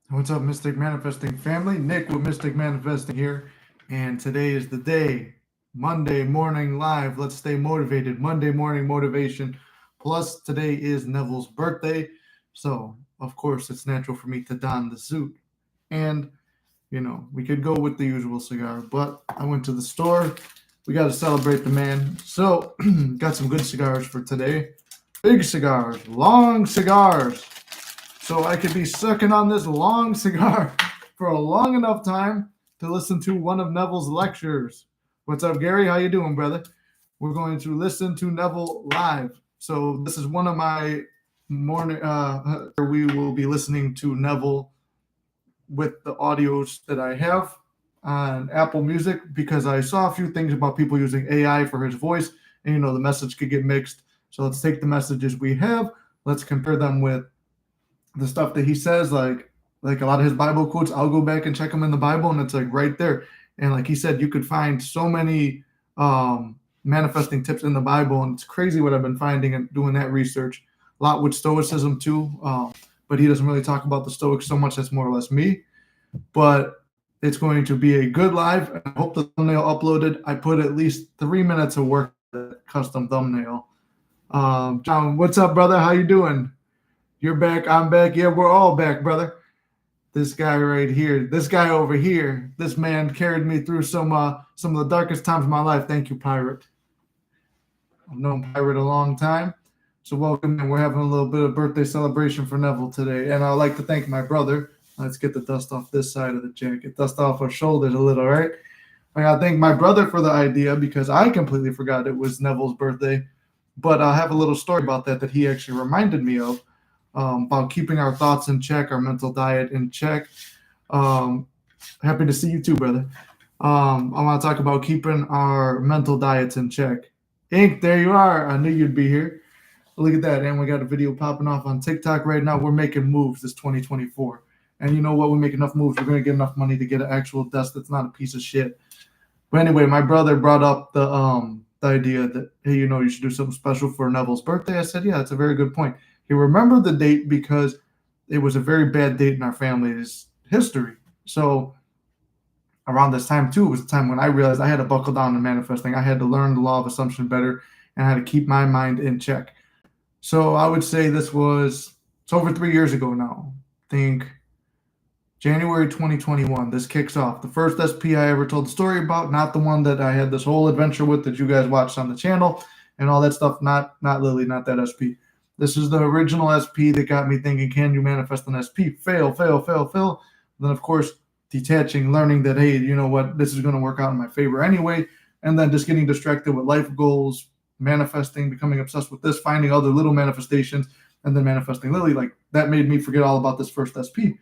What's up, Mystic Manifesting family? Nick with Mystic Manifesting here, and today is the day. Monday morning live. Let's stay motivated. Monday morning motivation. Plus, today is Neville's birthday, so of course it's natural for me to don the suit. And we could go with the usual cigar, but I went to the store. We got to celebrate the man. So, got some good cigars for today. Big cigars, long cigars, so I could be sucking on this long cigar for a long enough time to listen to one of Neville's lectures. What's up, Gary? How you doing, brother? We're going to listen to Neville live. So this is one of my morning. We will be listening to Neville with the audios that I have on Apple Music because I saw a few things about people using AI for his voice, and the message could get mixed. So let's take the messages we have. Let's compare them with the stuff that he says, like a lot of his Bible quotes. I'll go back and check them in the Bible, and it's like right there. And like he said, you could find so many manifesting tips in the Bible, and it's crazy what I've been finding and doing that research. A lot with Stoicism too, but he doesn't really talk about the Stoics so much. That's more or less me. But it's going to be a good live. I hope the thumbnail uploaded. I put at least 3 minutes of work on the custom thumbnail. John, what's up, brother? How you doing? You're back. I'm back. Yeah, we're all back, brother. This guy right here, this guy over here, this man carried me through some of the darkest times of my life. Thank you, Pirate. I've known Pirate a long time. So welcome, and we're having a little bit of birthday celebration for Neville today. And I'd like to thank my brother. Let's get the dust off this side of the jacket. Dust off our shoulders a little, right? I gotta thank my brother for the idea because I completely forgot it was Neville's birthday. But I have a little story about that he actually reminded me of. About keeping our thoughts in check, our mental diet in check. Happy to see you too, brother. I want to talk about keeping our mental diets in check. Ink, there you are. I knew you'd be here. Look at that. And we got a video popping off on TikTok right now. We're making moves this 2024. And you know what? We make enough moves. We're going to get enough money to get an actual desk that's not a piece of shit. But anyway, my brother brought up the idea that, hey, you should do something special for Neville's birthday. I said, yeah, that's a very good point. He remembered the date because it was a very bad date in our family's history. So around this time, too, it was the time when I realized I had to buckle down to manifesting. I had to learn the law of assumption better, and I had to keep my mind in check. So I would say it's over 3 years ago now. I think January 2021, this kicks off. The first SP I ever told the story about, not the one that I had this whole adventure with that you guys watched on the channel and all that stuff, not Lily, not that SP. This is the original SP that got me thinking, can you manifest an SP? Fail, fail, fail, fail. Then, of course, detaching, learning that, hey, you know what, this is going to work out in my favor anyway. And then just getting distracted with life goals, manifesting, becoming obsessed with this, finding other little manifestations, and then manifesting Lily. Like, that made me forget all about this first SP.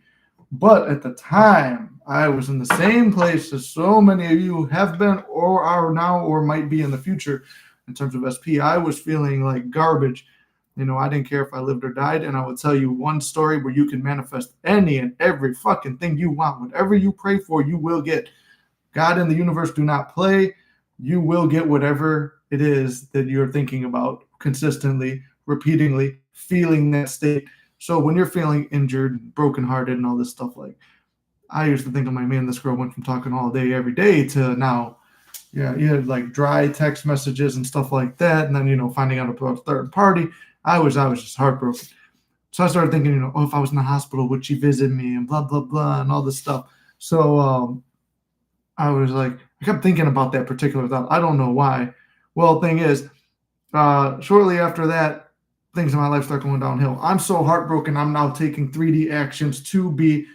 But at the time, I was in the same place as so many of you have been or are now or might be in the future in terms of SP. I was feeling like garbage. I didn't care if I lived or died, and I will tell you one story where you can manifest any and every fucking thing you want. Whatever you pray for, you will get. God and the universe do not play. You will get whatever it is that you're thinking about consistently, repeatedly, feeling that state. So when you're feeling injured, brokenhearted, and all this stuff, like, I used to think, I'm like, man, this girl went from talking all day, every day to now, like dry text messages and stuff like that, and then, finding out about a third party. I was just heartbroken. So I started thinking, if I was in the hospital, would she visit me and blah, blah, blah, and all this stuff. So I was like, I kept thinking about that particular thought. I don't know why. Well, thing is, shortly after that, things in my life start going downhill. I'm so heartbroken, I'm now taking 3D actions to be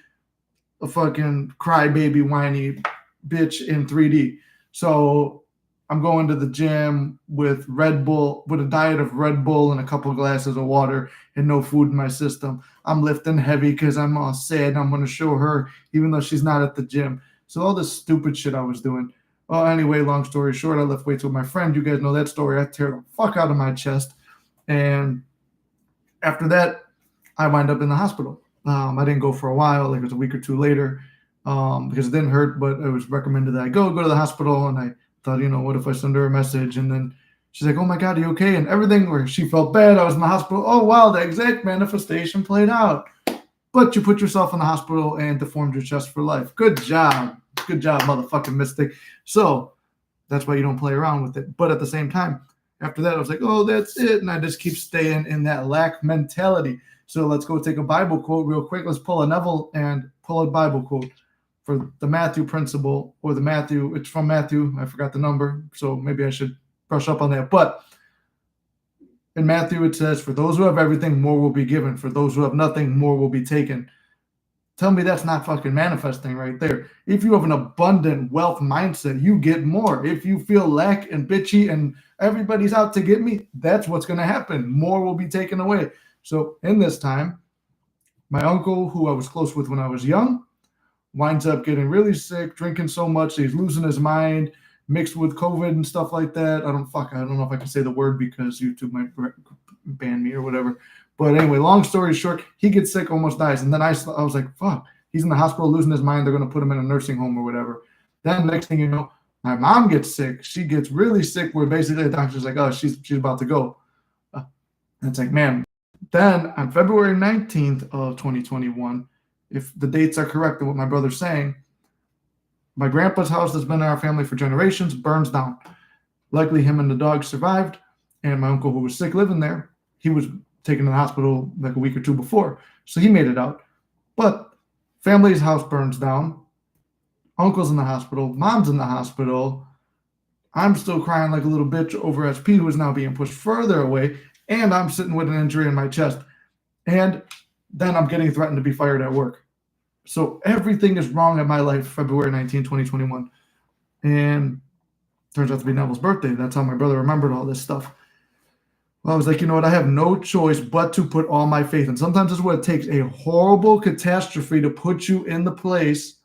a fucking crybaby, whiny bitch in 3D. So I'm going to the gym with Red Bull, with a diet of Red Bull and a couple of glasses of water and no food in my system. I'm lifting heavy because I'm all sad. I'm going to show her, even though she's not at the gym. So all this stupid shit I was doing. Well, anyway, long story short, I lift weights with my friend. You guys know that story. I tear the fuck out of my chest. And after that, I wind up in the hospital. I didn't go for a while. Like, it was a week or two later because it didn't hurt, but it was recommended that I go to the hospital. And I thought, what if I send her a message? And then she's like, oh my God, are you okay? And everything where she felt bad, I was in the hospital. Oh, wow, the exact manifestation played out. but you put yourself in the hospital and deformed your chest for life. Good job. Good job, motherfucking Mystic. So that's why you don't play around with it. But at the same time, after that, I was like, oh, that's it. And I just keep staying in that lack mentality. So let's go take a Bible quote real quick. Let's pull a Neville and pull a Bible quote for the Matthew principle, or the Matthew. It's from Matthew. I forgot the number, so maybe I should brush up on that. But in Matthew, it says, for those who have everything, more will be given. For those who have nothing, more will be taken. Tell me that's not fucking manifesting right there. If you have an abundant wealth mindset, you get more. If you feel lack and bitchy and everybody's out to get me, that's what's going to happen. More will be taken away. So in this time, my uncle, who I was close with when I was young, winds up getting really sick, drinking so much, he's losing his mind, mixed with COVID and stuff like that. I don't know if I can say the word because YouTube might ban me or whatever. But anyway, long story short, he gets sick, almost dies. And then I was like, fuck, he's in the hospital losing his mind. They're going to put him in a nursing home or whatever. Then next thing you know, my mom gets sick. She gets really sick where basically the doctor's like, oh, she's about to go. And it's like, man. Then on February 19th of 2021, if the dates are correct and what my brother's saying, my grandpa's house that's been in our family for generations burns down. Luckily, him and the dog survived. And my uncle, who was sick living there, he was taken to the hospital like a week or two before. So he made it out. But family's house burns down. Uncle's in the hospital. Mom's in the hospital. I'm still crying like a little bitch over SP, who is now being pushed further away. And I'm sitting with an injury in my chest. And then I'm getting threatened to be fired at work. So everything is wrong in my life, February 19, 2021. And turns out to be Neville's birthday. That's how my brother remembered all this stuff. Well, I was like, you know what? I have no choice but to put all my faith in. Sometimes it's what it takes, a horrible catastrophe to put you in the place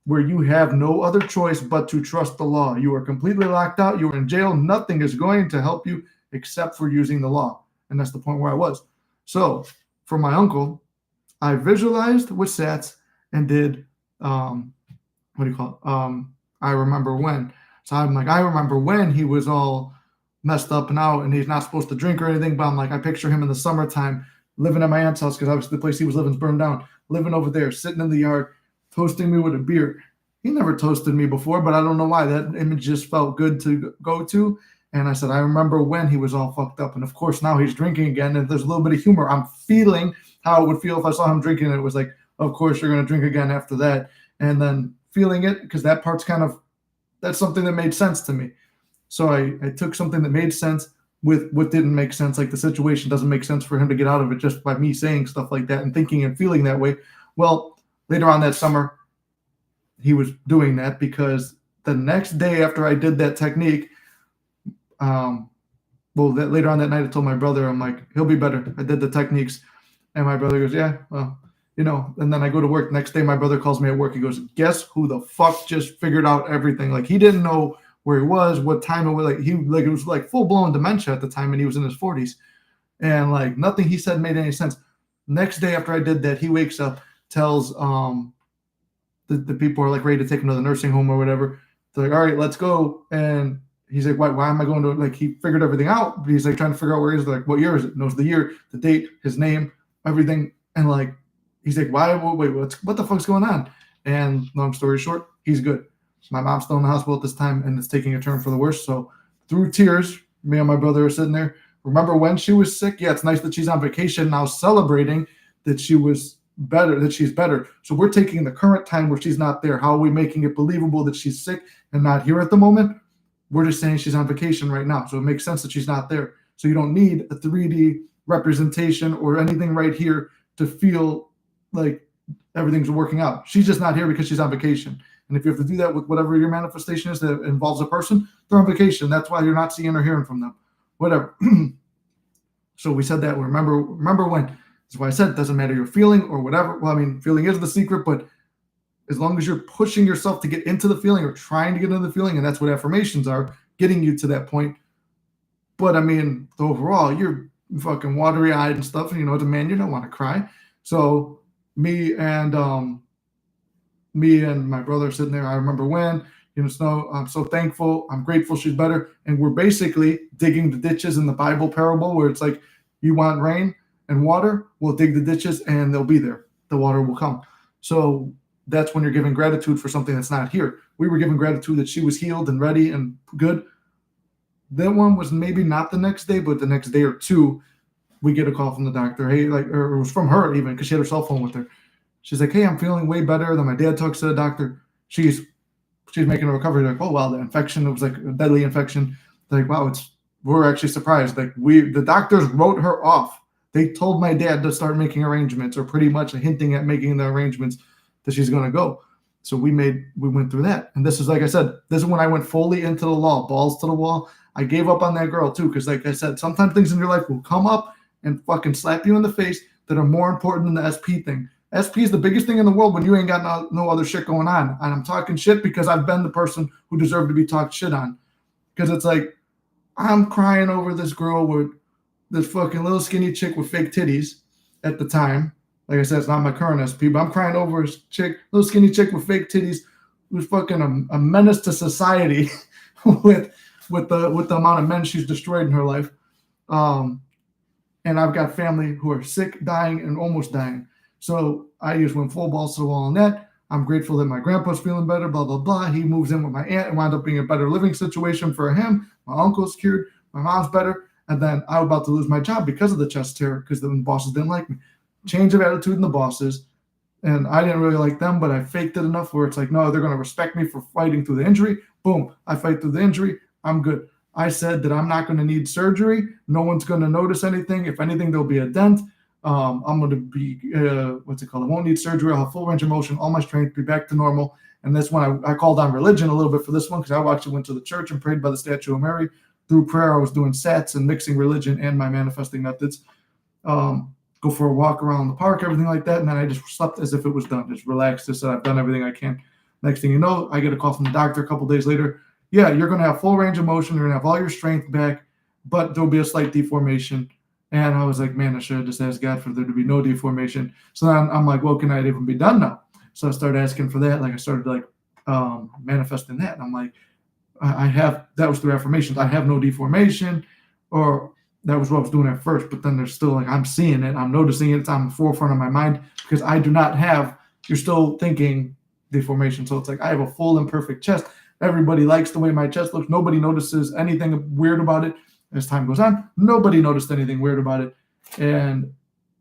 where you have no other choice but to trust the law. You are completely locked out. You are in jail. Nothing is going to help you except for using the law. And that's the point where I was. So for my uncle, I visualized with SATs and did, I remember when. So I'm like, I remember when he was all messed up and out and he's not supposed to drink or anything. But I'm like, I picture him in the summertime living at my aunt's house, because obviously the place he was living is burned down, living over there, sitting in the yard, toasting me with a beer. He never toasted me before, but I don't know why. That image just felt good to go to. And I said, I remember when he was all fucked up. And of course, now he's drinking again. And there's a little bit of humor. I'm feeling how it would feel if I saw him drinking. And it was like, of course, you're going to drink again after that. And then feeling it, because that part's that's something that made sense to me. So I took something that made sense with what didn't make sense. Like the situation doesn't make sense for him to get out of it just by me saying stuff like that and thinking and feeling that way. Well, later on that summer, he was doing that, because the next day after I did that technique, later on that night, I told my brother, I'm like, he'll be better. I did the techniques. And my brother goes, yeah, well, and then I go to work. Next day, my brother calls me at work. He goes, guess who the fuck just figured out everything? Like, he didn't know where he was, what time it was. It was like full blown dementia at the time, and he was in his 40s. And like nothing he said made any sense. Next day after I did that, he wakes up, tells the people are like ready to take him to the nursing home or whatever. They're like, all right, let's go. And he's like, why am I going to, like, he figured everything out, but he's like trying to figure out where he is. They're like, what year is it? Knows the year, the date, his name, everything. And like, he's like, wait, what the fuck's going on? And long story short, he's good. My mom's still in the hospital at this time, and it's taking a turn for the worse. So through tears, me and my brother are sitting there. Remember when she was sick? Yeah, it's nice that she's on vacation now, celebrating that she was better, that she's better. So we're taking the current time where she's not there. How are we making it believable that she's sick and not here at the moment? We're just saying she's on vacation right now. So it makes sense that she's not there. So you don't need a 3D representation or anything right here to feel like everything's working out. She's just not here because she's on vacation. And if you have to do that with whatever your manifestation is that involves a person, they're on vacation. That's why you're not seeing or hearing from them. Whatever. So we said that. Remember when. That's why I said it doesn't matter your feeling or whatever. Well, I mean, feeling is the secret, but as long as you're pushing yourself to get into the feeling or trying to get into the feeling, and that's what affirmations are, getting you to that point. But I mean, overall, you're fucking watery-eyed and stuff. And as a man, you don't want to cry. So me and my brother sitting there. I remember when, Snow, I'm so thankful. I'm grateful she's better. And we're basically digging the ditches in the Bible parable where it's like, you want rain and water, we'll dig the ditches and they'll be there. the water will come. So that's when you're giving gratitude for something that's not here. We were giving gratitude that she was healed and ready and good. That one was maybe not the next day, but the next day or two, we get a call from the doctor. Hey, like, or it was from her even, because she had her cell phone with her. She's like, hey, I'm feeling way better. Then my dad talks to the doctor. She's making a recovery. Like, oh wow, the infection, it was like a deadly infection. Like, wow, we're actually surprised. Like, the doctors wrote her off. They told my dad to start making arrangements, or pretty much hinting at making the arrangements that she's going to go. So we went through that. And this is, like I said, this is when I went fully into the law, balls to the wall. I gave up on that girl too, because like I said, sometimes things in your life will come up and fucking slap you in the face that are more important than the SP thing. SP is the biggest thing in the world when you ain't got no other shit going on. And I'm talking shit because I've been the person who deserved to be talked shit on. Because it's like, I'm crying over this girl with this fucking little skinny chick with fake titties at the time. Like I said, it's not my current SP, but I'm crying over a little skinny chick with fake titties who's fucking a menace to society with the amount of men she's destroyed in her life. And I've got family who are sick, dying, and almost dying. So I just went full balls to the wall on that. I'm grateful that my grandpa's feeling better, blah, blah, blah. He moves in with my aunt and wound up being a better living situation for him. My uncle's cured. My mom's better. And then I was about to lose my job because of the chest tear, because the bosses didn't like me. Change of attitude in the bosses. And I didn't really like them, but I faked it enough where it's like, no, they're going to respect me for fighting through the injury. Boom. I fight through the injury. I'm good. I said that I'm not going to need surgery. No one's going to notice anything. If anything, there'll be a dent. I'm going to be, I won't need surgery. I'll have full range of motion, all my strength, be back to normal. And that's when I called on religion a little bit for this one, because I actually went to the church and prayed by the statue of Mary. Through prayer, I was doing sats and mixing religion and my manifesting methods. Go for a walk around the park, everything like that. And then I just slept as if it was done. Just relaxed, just said I've done everything I can. Next thing you know, I get a call from the doctor a couple days later. Yeah, you're going to have full range of motion. You're going to have all your strength back, but there'll be a slight deformation. And I was like, man, I should have just asked God for there to be no deformation. So then I'm like, well, can I even be done now? So I started asking for that. Like I started like manifesting that. And I'm like, that was through affirmations. I have no deformation, or that was what I was doing at first. But then there's still like, I'm seeing it. I'm noticing it. It's on the forefront of my mind because I do not have, you're still thinking deformation. So it's like, I have a full and perfect chest. Everybody likes the way my chest looks. Nobody notices anything weird about it. As time goes on, nobody noticed anything weird about it. And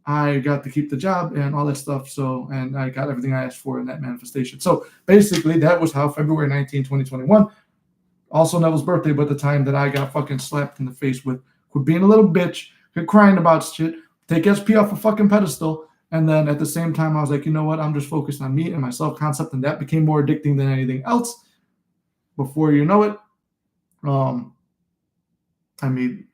I got to keep the job and all that stuff. So, and I got everything I asked for in that manifestation. So basically that was how February 19, 2021, also Neville's birthday, but the time that I got fucking slapped in the face with quit being a little bitch, quit crying about shit, take SP off a fucking pedestal. And then at the same time, I was like, you know what? I'm just focused on me and my self-concept. And that became more addicting than anything else. Before you know it, I mean,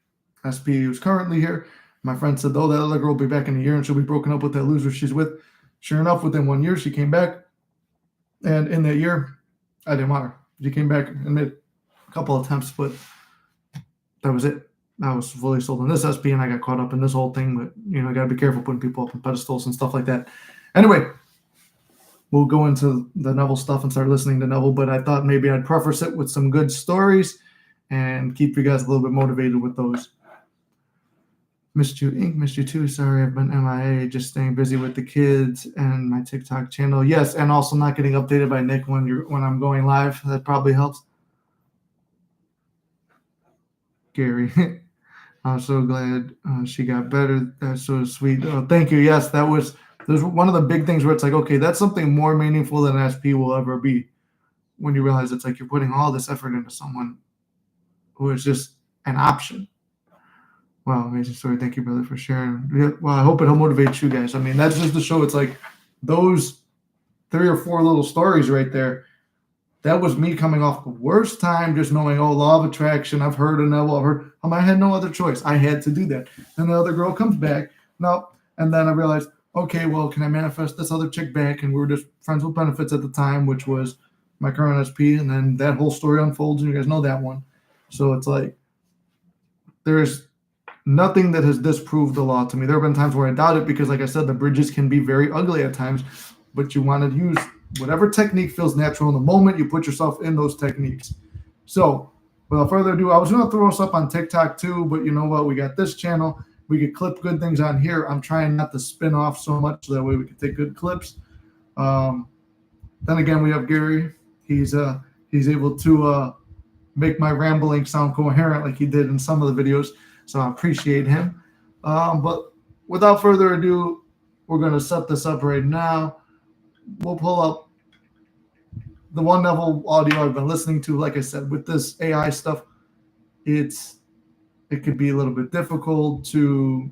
SP who's currently here. My friend said, oh, that other girl will be back in a year and she'll be broken up with that loser she's with. Sure enough, within 1 year, she came back. And in that year, I didn't want her. She came back and made a couple attempts, but that was it. I was fully sold on this SP and I got caught up in this whole thing. But, you know, got to be careful putting people up on pedestals and stuff like that. Anyway, we'll go into the Neville stuff and start listening to Neville. But I thought maybe I'd preface it with some good stories and keep you guys a little bit motivated with those. Missed you, Ink. Missed you too. Sorry, I've been MIA, just staying busy with the kids and my TikTok channel. Yes, and also not getting updated by Nick when I'm going live. That probably helps. Gary, I'm so glad she got better. That's so sweet. Oh, thank you. Yes, there's one of the big things where it's like, okay, that's something more meaningful than SP will ever be. When you realize it's like you're putting all this effort into someone who is just an option. Wow, amazing story. Thank you, brother, for sharing. Yeah, well, I hope it'll motivate you guys. I mean, that's just the show. It's like those 3 or 4 little stories right there. That was me coming off the worst time, just knowing, oh, law of attraction. I've heard of Neville. I had no other choice. I had to do that. And the other girl comes back. No. And then I realized, okay, well, can I manifest this other chick back? And we were just friends with benefits at the time, which was my current SP. And then that whole story unfolds, and you guys know that one. So it's like there's nothing that has disproved the law to me. There have been times where I doubt it because, like I said, the bridges can be very ugly at times, but you want to use whatever technique feels natural in the moment. You put yourself in those techniques. So without further ado, I was going to throw us up on TikTok too, but you know what? We got this channel. we could clip good things on here. I'm trying not to spin off so much so that way we can take good clips. Then again, we have Gary. He's able to make my rambling sound coherent like he did in some of the videos, so I appreciate him. But without further ado, we're going to set this up right now. We'll pull up the one Neville audio I've been listening to. Like I said, with this AI stuff, it could be a little bit difficult to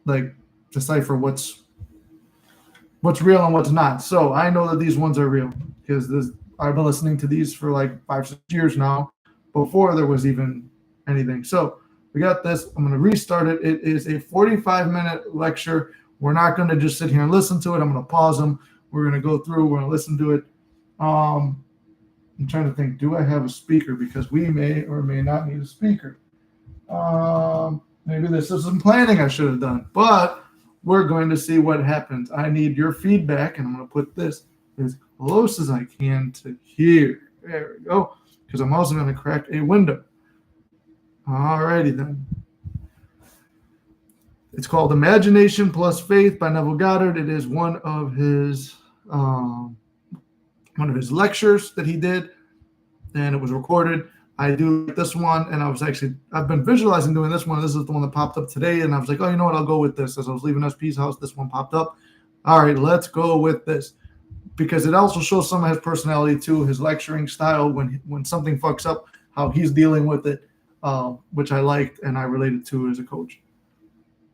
like decipher what's real and what's not. So I know that these ones are real because I've been listening to these for like 5-6 years now, before there was even anything. So we got this. I'm going to restart it. It is a 45-minute lecture. We're not going to just sit here and listen to it. I'm going to pause them. We're going to go through. We're going to listen to it. I'm trying to think, do I have a speaker? Because we may or may not need a speaker. Maybe this is some planning I should have done. But we're going to see what happens. I need your feedback, and I'm going to put this as close as I can to here. There we go. Because I'm also going to crack a window. Alrighty then. It's called Imagination Plus Faith by Neville Goddard. It is one of his lectures that he did, and it was recorded. I do like this one, and I've been visualizing doing this one. This is the one that popped up today, and I was like, oh, you know what? I'll go with this. As I was leaving SP's house, this one popped up. All right, let's go with this, because it also shows some of his personality too, his lecturing style when something fucks up, how he's dealing with it, which I liked and I related to as a coach.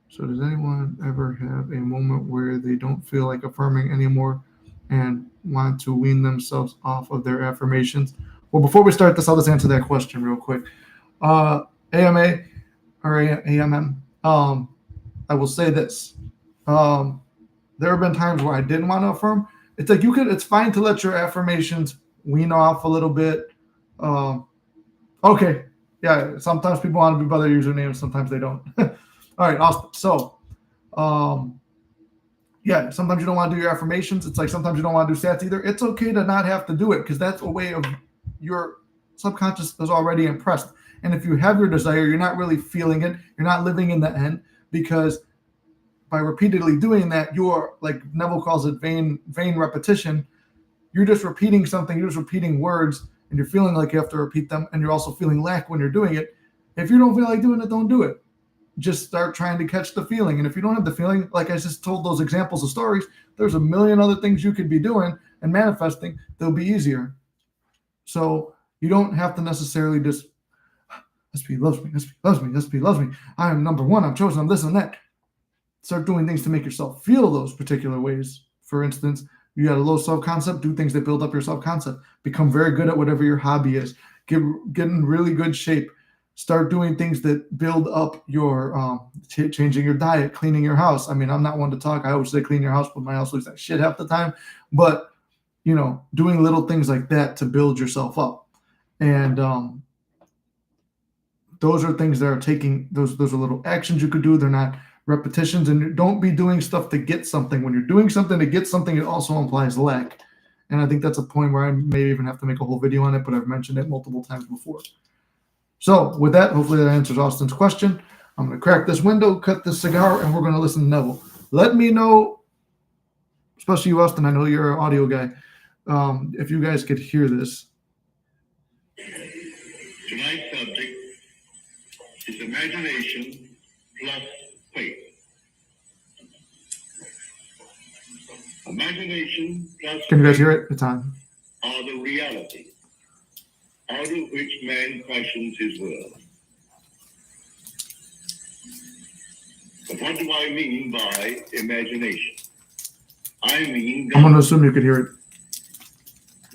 So does anyone ever have a moment where they don't feel like affirming anymore and want to wean themselves off of their affirmations? Well, before we start this, I'll just answer that question real quick. AMA or AMM, I will say this. There have been times where I didn't want to affirm. It's like it's fine to let your affirmations wean off a little bit. Okay. Yeah, sometimes people want to be by their username, sometimes they don't. All right, awesome. So, yeah, sometimes you don't want to do your affirmations. It's like sometimes you don't want to do stats either. It's okay to not have to do it, because that's a way of your subconscious is already impressed. And if you have your desire, you're not really feeling it. You're not living in the end, because by repeatedly doing that, you're, like Neville calls it, vain repetition. You're just repeating something. You're just repeating words, and you're feeling like you have to repeat them, and you're also feeling lack when you're doing it. If you don't feel like doing it, don't do it. Just start trying to catch the feeling. And if you don't have the feeling, like I just told those examples of stories, there's a million other things you could be doing and manifesting. They'll be easier. So you don't have to necessarily just, SP loves me, SP loves me, SP loves me. I am number one. I'm chosen. I'm this and that. Start doing things to make yourself feel those particular ways. For instance, you got a low self-concept, do things that build up your self-concept. Become very good at whatever your hobby is. Get in really good shape. Start doing things that build up your changing your diet, cleaning your house. I mean, I'm not one to talk. I always say clean your house, but my house looks like shit half the time. But, doing little things like that to build yourself up. And those are things that are taking, those are little actions you could do. They're not repetitions. And don't be doing stuff to get something. When you're doing something to get something, it also implies lack. And I think that's a point where I may even have to make a whole video on it, but I've mentioned it multiple times before. So with that, hopefully that answers Austin's question. I'm going to crack this window, cut this cigar, and we're going to listen to Neville. Let me know, especially you, Austin, I know you're an audio guy, if you guys could hear this. Tonight's subject is imagination plus faith. Imagination plus Can you guys hear it? It's on. Are the reality out of which man fashions his world. But what do I mean by imagination? I mean I'm going to assume you could hear it.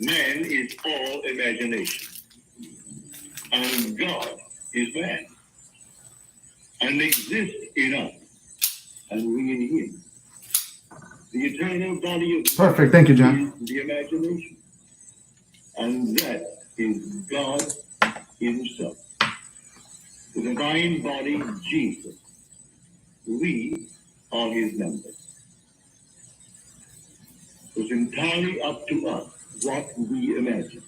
Man is all imagination, and God is man, and exists in us, and we in him. The eternal body of Perfect. Thank you, John. is the imagination, and that is God himself. The divine body, Jesus. We are his members. It's entirely up to us what we imagine.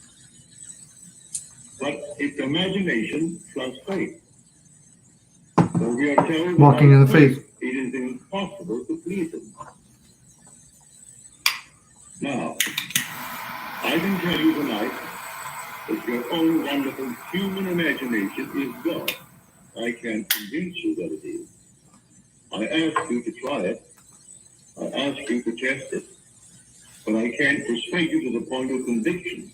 But it's imagination plus faith. For we are told Walking in the faith. it is impossible to please him. Now, I can tell you tonight that your own wonderful human imagination is God. I can't convince you that it is. I ask you to try it. I ask you to test it. But I can't persuade you to the point of conviction.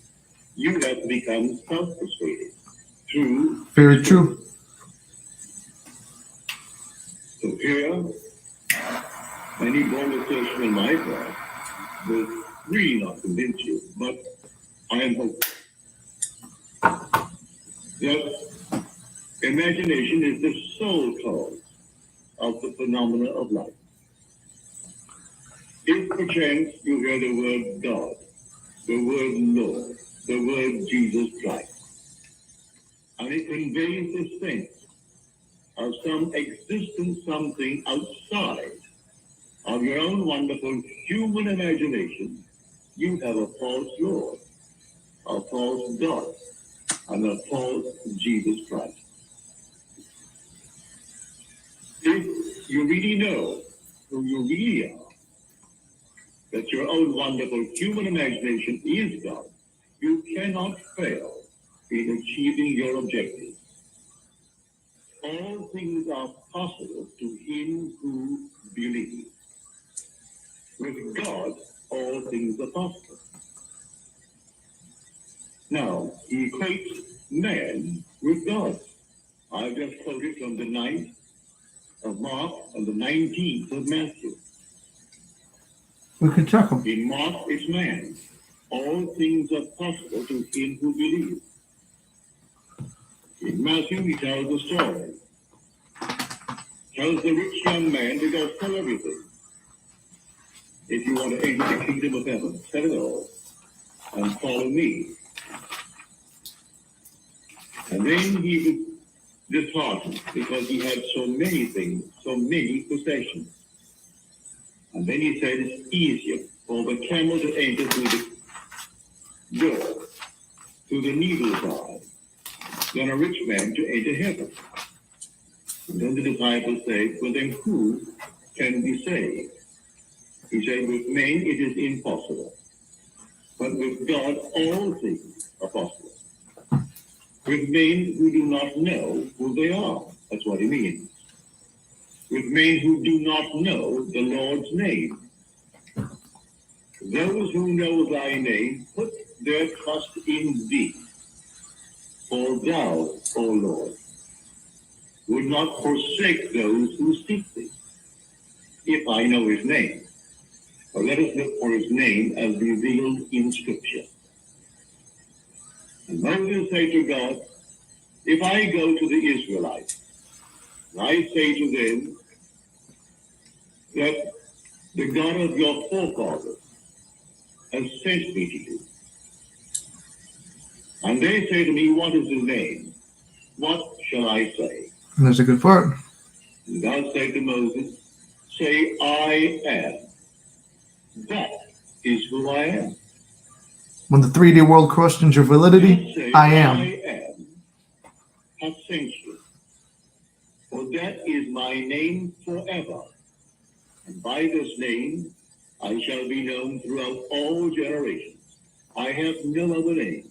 You have to become self-persuaded. True. Very true. So here, any bold assertion on my part will really not convince you, but I am hopeful. That imagination is the sole cause of the phenomena of life. If perchance you hear the word God, the word Lord, the word Jesus Christ, and it conveys the sense of some existent something outside of your own wonderful human imagination, you have a false Lord, a false God, and a false Jesus Christ. If you really know who you really are, that your own wonderful human imagination is God, you cannot fail in achieving your objective. All things are possible to him who believes. With God, all things are possible. Now, he equates man with God. I've just quoted from the 9th of Mark and the 19th of Matthew. We can check them. In Mark, it's man. All things are possible to him who believes. In Matthew, he tells a story. Tells the rich young man to go sell everything. If you want to enter the kingdom of heaven, sell it all and follow me. And then he was disheartened because he had so many things, so many possessions. And then he said it's easier for the camel to enter through the door, through the needle's eye, than a rich man to enter heaven. And then the disciples say, well then who can be saved? He said, with men it is impossible, but with God all things are possible. With men who do not know who they are, that's what he means. With men who do not know the Lord's name. Those who know thy name put their trust in thee. For thou, O Lord, would not forsake those who seek thee, if I know his name. Or let us look for his name as revealed in Scripture. And Moses said to God, if I go to the Israelites, and I say to them that the God of your forefathers has sent me to you, and they say to me, what is his name? What shall I say? And there's a good part. And God said to Moses, say, I am. That is who I am. When the 3D world questions your validity, Say, I am. Hath sent you. For that is my name forever. And by this name I shall be known throughout all generations. I have no other name.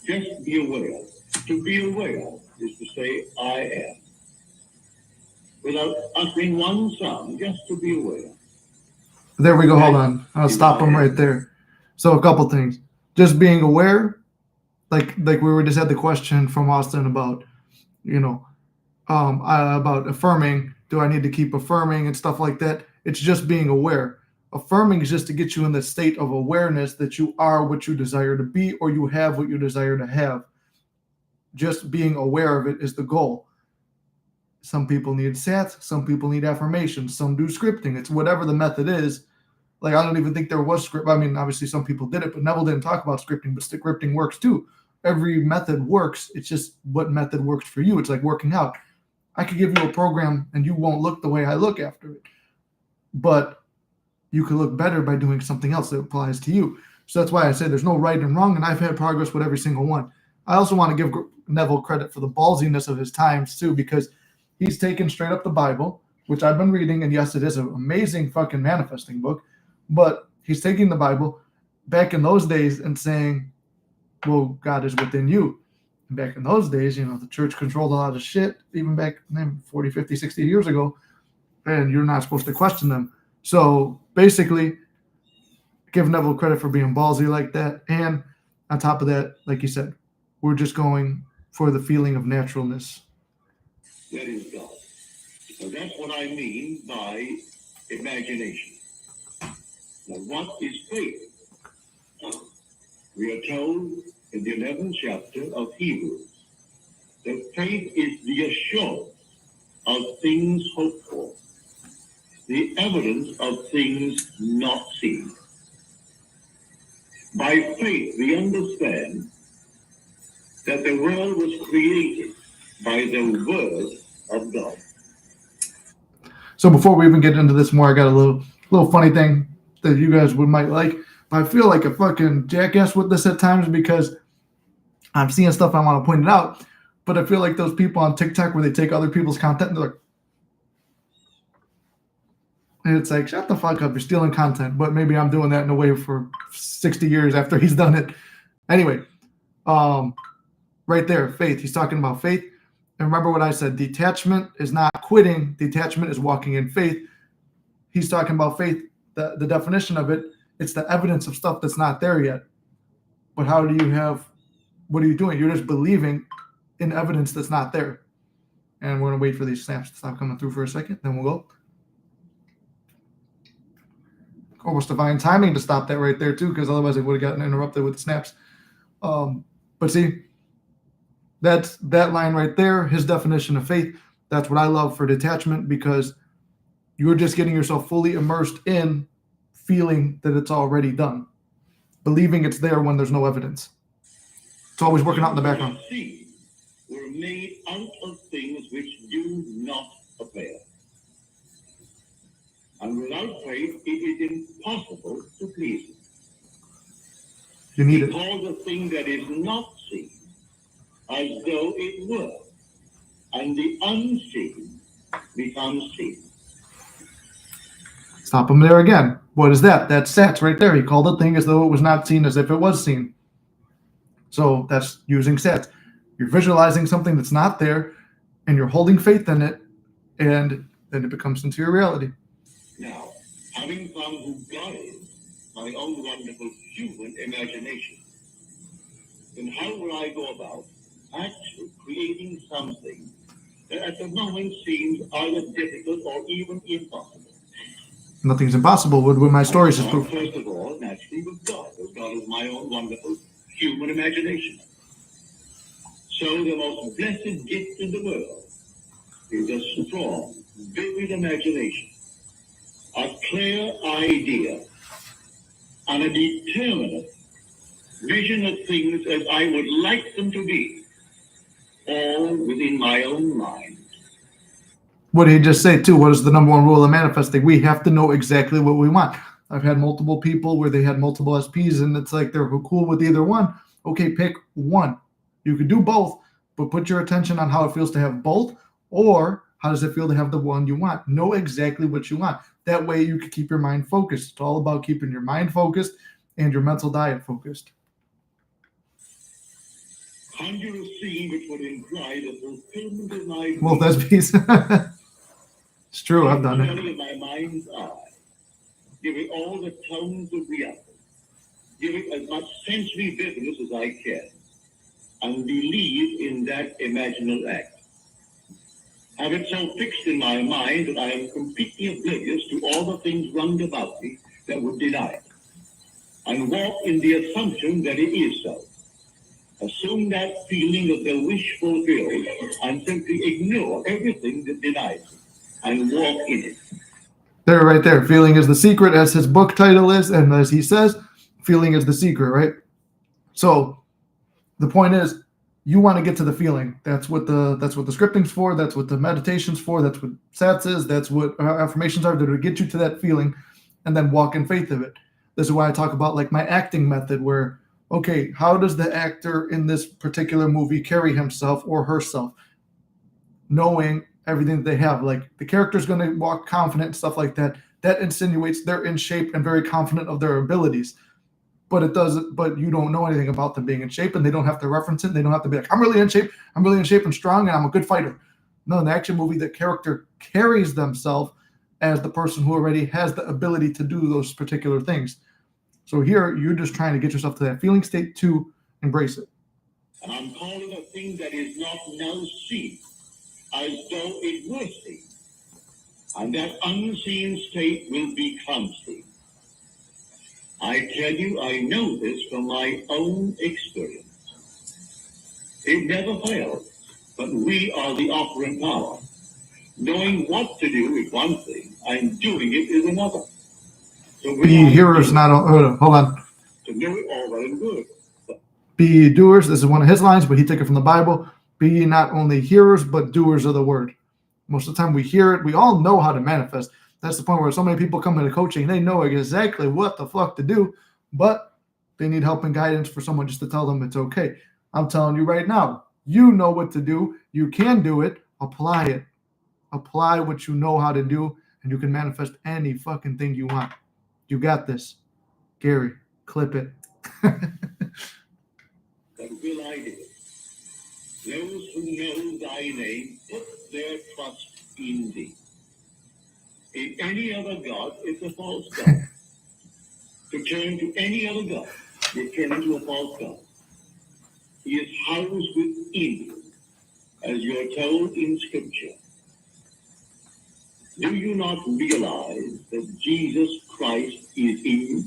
Just be aware. To be aware is to say, I am. Without uttering one sound, just to be aware. There we go. Hold on. I'll stop him right there. So a couple things. Just being aware, like we were just had the question from Austin about, about affirming. Do I need to keep affirming and stuff like that? It's just being aware. Affirming is just to get you in the state of awareness that you are what you desire to be, or you have what you desire to have. Just being aware of it is the goal. Some people need sats, some people need affirmations, some do scripting. It's whatever the method is. Like, I don't even think there was script. I mean, obviously some people did it, but Neville didn't talk about scripting, but scripting works too. Every method works. It's just what method works for you. It's like working out. I could give you a program and you won't look the way I look after it, but you can look better by doing something else that applies to you. So that's why I say there's no right and wrong, and I've had progress with every single one. I also want to give Neville credit for the ballsiness of his times too, because he's taken straight up the Bible, which I've been reading, and yes, it is an amazing fucking manifesting book, but he's taking the Bible back in those days and saying, well, God is within you. And back in those days, the church controlled a lot of shit, even back 40, 50, 60 years ago, and you're not supposed to question them. So basically, give Neville credit for being ballsy like that. And on top of that, like you said, we're just going for the feeling of naturalness. That is God. So that's what I mean by imagination. Now, what is faith? We are told in the 11th chapter of Hebrews that faith is the assurance of things hoped for, the evidence of things not seen. By faith, we understand that the world was created by the word of God. So before we even get into this more, I got a little funny thing that you guys might like. But I feel like a fucking jackass with this at times because I'm seeing stuff I want to point it out. But I feel like those people on TikTok where they take other people's content and they're like, and it's like, shut the fuck up, you're stealing content. But maybe I'm doing that in a way for 60 years after he's done it. Anyway, right there, faith. He's talking about faith. And remember what I said, detachment is not quitting. Detachment is walking in faith. He's talking about faith. The definition of it, it's the evidence of stuff that's not there yet. But what are you doing? You're just believing in evidence that's not there. And we're going to wait for these snaps to stop coming through for a second. Then we'll go. Almost divine timing to stop that right there too, because otherwise it would have gotten interrupted with the snaps. But see, that's that line right there, his definition of faith. That's what I love for detachment, because you're just getting yourself fully immersed in feeling that it's already done, believing it's there when there's no evidence. It's always working out in the background. Were made out of things which do not appear. And without faith, it is impossible to please him. You need it. Because the thing that is not seen, as though it were, and the unseen becomes seen. Stop him there again. What is that? That's sats right there. He called a thing as though it was not seen, as if it was seen. So that's using sats. You're visualizing something that's not there, and you're holding faith in it, and then it becomes into your reality. Now, having found who God is, my own wonderful human imagination, then how will I go about actually creating something that at the moment seems either difficult or even impossible? Nothing's impossible with my stories is proof. First of all, naturally with God, because God is my own wonderful human imagination. So the most blessed gift in the world is a strong, vivid imagination, a clear idea, and a determinate vision of things as I would like them to be, all within my own mind. What did he just say too? What is the number one rule of manifesting? We have to know exactly what we want. I've had multiple people where they had multiple SPs, and it's like they're cool with either one. Okay, pick one. You could do both, but put your attention on how it feels to have both, or how does it feel to have the one you want? Know exactly what you want. That way you can keep your mind focused. It's all about keeping your mind focused and your mental diet focused. Conjure a scene which would imply the fulfillment of my Both SPs. It's true, I've done it. In my mind's eye, give it all the tones of reality. Give it as much sensory vividness as I can, and believe in that imaginal act. Have it so fixed in my mind that I am completely oblivious to all the things round about me that would deny it, and walk in the assumption that it is so. Assume that feeling of the wish fulfilled, and simply ignore everything that denies it, and walk in it. There, right there. Feeling is the secret, as his book title is, and as he says, feeling is the secret, right? So the point is, you want to get to the feeling. That's what the scripting's for. That's what the meditation's for. That's what SATS is. That's what affirmations are. They're to get you to that feeling, and then walk in faith of it. This is why I talk about like my acting method, where okay, how does the actor in this particular movie carry himself or herself? Knowing everything that they have. Like the character's going to walk confident and stuff like that. That insinuates they're in shape and very confident of their abilities. But it doesn't. But you don't know anything about them being in shape, and they don't have to reference it. They don't have to be like, I'm really in shape. I'm really in shape and strong, and I'm a good fighter. No, in the action movie, the character carries themselves as the person who already has the ability to do those particular things. So here, you're just trying to get yourself to that feeling state to embrace it. And I'm calling a thing that is not now seen as though it were seen. And that unseen state will become seen. I tell you, I know this from my own experience. It never fails, but we are the operant power. Knowing what to do is one thing, and doing it is another. So be hearers, not hold on. To do it all well and good. Be ye doers. This is one of his lines, but he took it from the Bible. Be ye not only hearers, but doers of the word. Most of the time we hear it. We all know how to manifest. That's the point where so many people come into coaching. They know exactly what the fuck to do, but they need help and guidance for someone just to tell them it's okay. I'm telling you right now, you know what to do. You can do it. Apply it. Apply what you know how to do, and you can manifest any fucking thing you want. You got this. Gary, clip it. But will I do it? Those who know thy name put their trust in thee. In any other God is a false God. To turn to any other God, you turn into a false God. He is housed within you, as you're told in Scripture. Do you not realize that Jesus Christ is in you?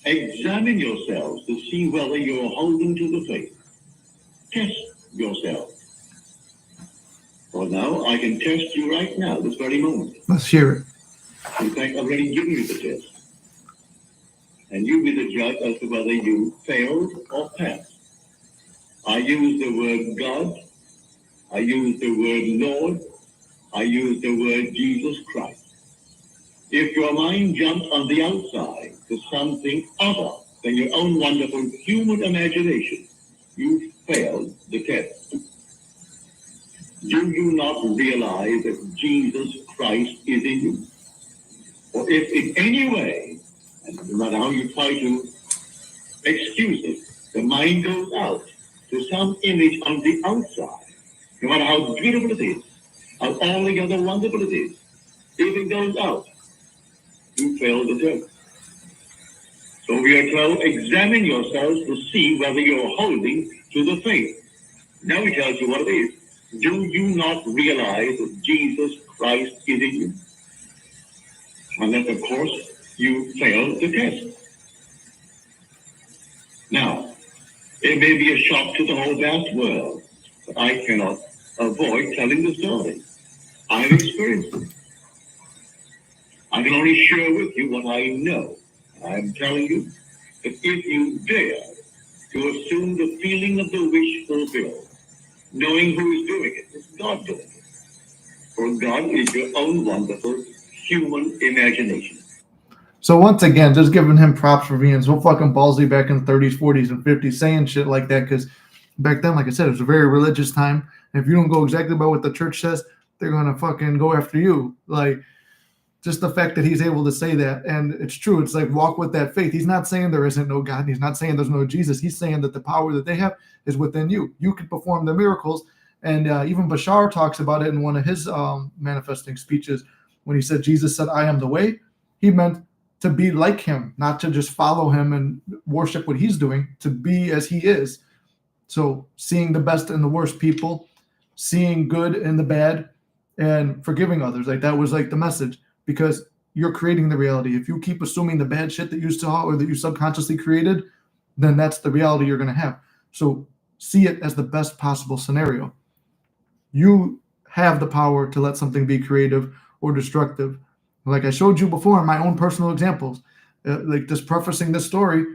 Examine yourselves to see whether you're holding to the faith. Test yourself. For now, I can test you right now, this very moment. Let's hear it. In fact, I've already given you the test. And you be the judge as to whether you failed or passed. I use the word God. I use the word Lord. I use the word Jesus Christ. If your mind jumps on the outside to something other than your own wonderful human imagination, you failed the test. Do you not realize that Jesus Christ is in you? Or if in any way, and no matter how you try to excuse it, the mind goes out to some image on the outside, no matter how beautiful it is, how altogether wonderful it is, if it goes out, you fail the test. So we are told, examine yourselves to see whether you're holding to the faith. Now he tells you what it is. Do you not realize that Jesus Christ is in you? Unless, of course, you fail the test. Now, it may be a shock to the whole vast world, but I cannot avoid telling the story. I've experienced it. I can only share with you what I know. I'm telling you that if you dare to assume the feeling of the wish fulfilled, knowing who is doing it, it's God doing it. For God is your own wonderful human imagination. So once again, just giving him props for being so fucking ballsy back in the 30s, 40s, and 50s, saying shit like that, because back then, like I said, it was a very religious time. And if you don't go exactly by what the church says, they're going to fucking go after you. Like, just the fact that he's able to say that, and it's true. It's like, walk with that faith. He's not saying there isn't no God. He's not saying there's no Jesus. He's saying that the power that they have is within you. You can perform the miracles. And even Bashar talks about it in one of his manifesting speeches when he said, Jesus said, I am the way. He meant to be like him, not to just follow him and worship what he's doing, to be as he is. So seeing the best and the worst people, seeing good and the bad, and forgiving others. Like, that was like the message. Because you're creating the reality. If you keep assuming the bad shit that you saw or that you subconsciously created, then that's the reality you're going to have. So see it as the best possible scenario. You have the power to let something be creative or destructive. Like I showed you before in my own personal examples, like just prefacing this story,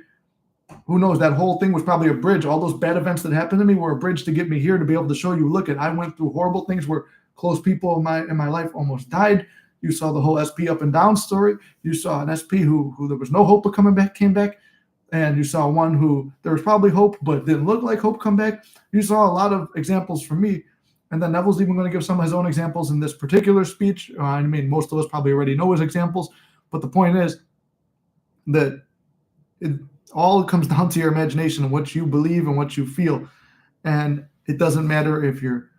who knows, that whole thing was probably a bridge. All those bad events that happened to me were a bridge to get me here, to be able to show you, look, I went through horrible things where close people in my life almost died. You saw the whole SP up and down story. You saw an SP who there was no hope of coming back, came back. And you saw one who there was probably hope, but didn't look like hope come back. You saw a lot of examples from me And then Neville's even going to give some of his own examples in this particular speech. I mean, most of us probably already know his examples, but the point is that it all comes down to your imagination and what you believe and what you feel. And it doesn't matter if you're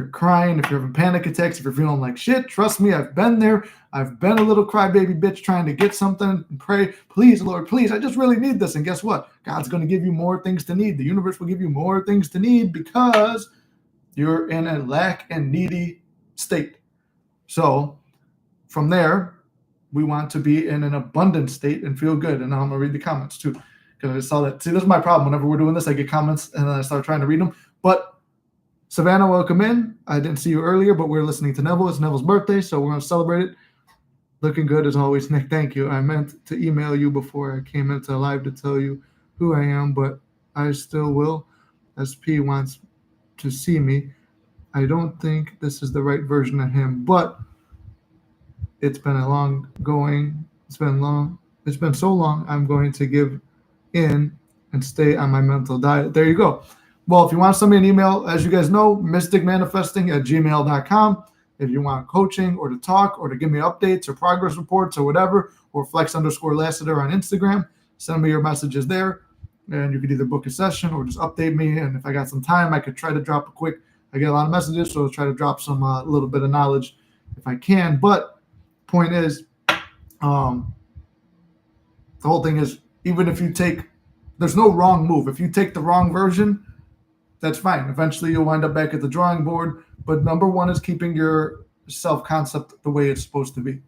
crying, if you're having panic attacks, if you're feeling like shit. Trust me, I've been there. I've been a little crybaby bitch trying to get something and pray, please, Lord, please, I just really need this. And guess what? God's going to give you more things to need. The universe will give you more things to need because you're in a lack and needy state. So from there, we want to be in an abundant state and feel good. And now I'm going to read the comments too, because I saw that. See, this is my problem. Whenever we're doing this, I get comments and then I start trying to read them. But Savannah, welcome in. I didn't see you earlier, but we're listening to Neville. It's Neville's birthday, so we're going to celebrate it. Looking good as always, Nick. Thank you. I meant to email you before I came into live to tell you who I am, but I still will. SP wants to see me. I don't think this is the right version of him, but it's been a long going. It's been so long. I'm going to give in and stay on my mental diet. There you go. Well, if you want to send me an email, as you guys know, mysticmanifesting@gmail.com. If you want coaching or to talk or to give me updates or progress reports or whatever, or flex_Lassiter on Instagram, send me your messages there. And you could either book a session or just update me. And if I got some time, I could try to drop a quick, I get a lot of messages, so I'll try to drop some little bit of knowledge if I can. But point is, the whole thing is, even if you take, there's no wrong move. If you take the wrong version, that's fine. Eventually you'll wind up back at the drawing board. But number one is keeping your self-concept the way it's supposed to be.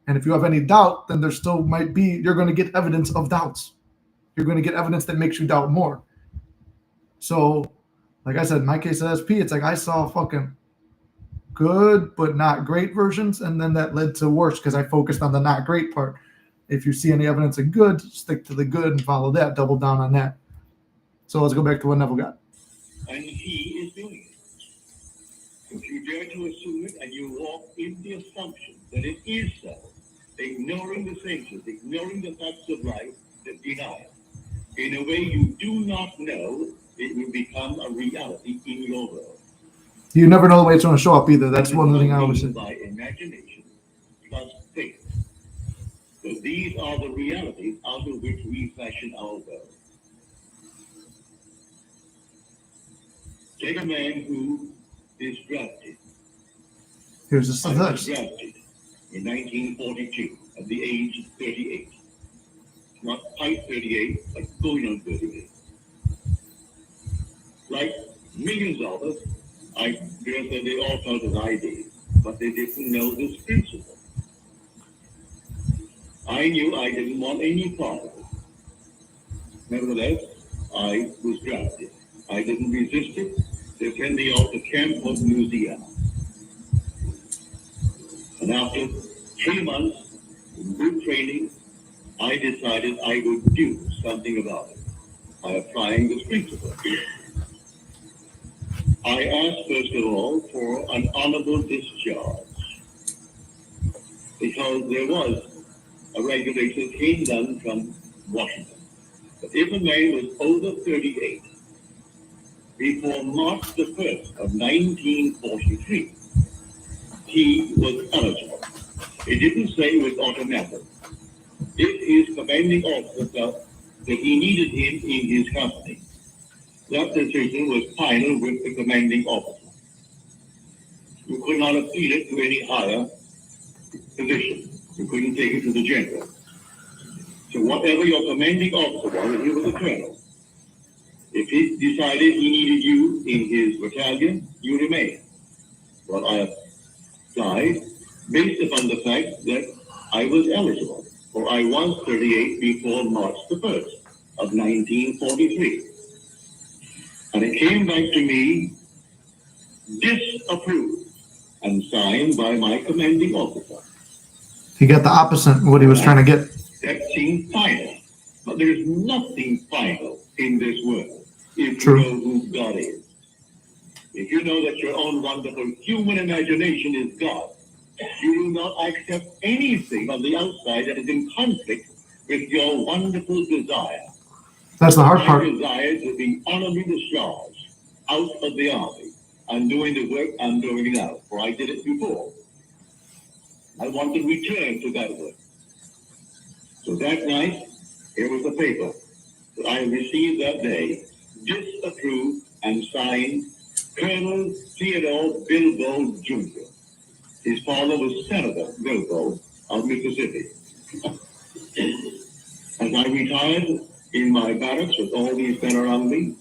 And if you have any doubt, then there still might be, you're going to get evidence of doubts. You're going to get evidence that makes you doubt more. So, like I said, in my case at SP, it's like I saw fucking good but not great versions, and then that led to worse because I focused on the not great part. If you see any evidence of good, stick to the good and follow that, double down on that. So let's go back to what Neville got. And he is doing it. If you dare to assume it and you walk in the assumption that it is so, ignoring the sanctions, ignoring the facts of life, the denial, in a way you do not know, it will become a reality in your world. You never know the way it's going to show up either. That's one of the things I always say. By imagination plus faith. So these are the realities out of which we fashion our world. Take a man who is drafted. Here's the I was statistics. drafted in 1942 at the age of 38. Not quite 38, but going on 38. Like millions of us, I guess that they all felt as I did, but they didn't know this principle. I knew I didn't want any part of it. Nevertheless, I was drafted. I didn't resist it. They sent me off to Camp of Louisiana. And after 3 months in good training, I decided I would do something about it by applying this principle. I asked, first of all, for an honorable discharge, because there was a regulation that came down from Washington. But if a man was over 38, before March the 1st of 1943, he was eligible. It didn't say it was automatic. If his commanding officer felt that he needed him in his company, that decision was final with the commanding officer. You could not appeal it to any higher position. You couldn't take it to the general. So whatever your commanding officer was, he was a colonel. If he decided he needed you in his battalion, you remain. But I applied based upon the fact that I was eligible, for I was 38 before March the 1st of 1943. And it came back to me disapproved and signed by my commanding officer. He got the opposite of what he was trying to get. That seemed final. But there's nothing final in this world if True. you know who God is. If you know that your own wonderful human imagination is God, you will not accept anything on the outside that is in conflict with your wonderful desire. That's the hard part. I desire to be honorably discharged out of the army. I'm doing the work I'm doing now, for I did it before. I want to return to that work. So that night, here was the paper that I received that day, disapproved and signed Colonel Theodore Bilbo Jr. His father was Senator Bilbo of Mississippi. As I retired in my barracks with all these men around me,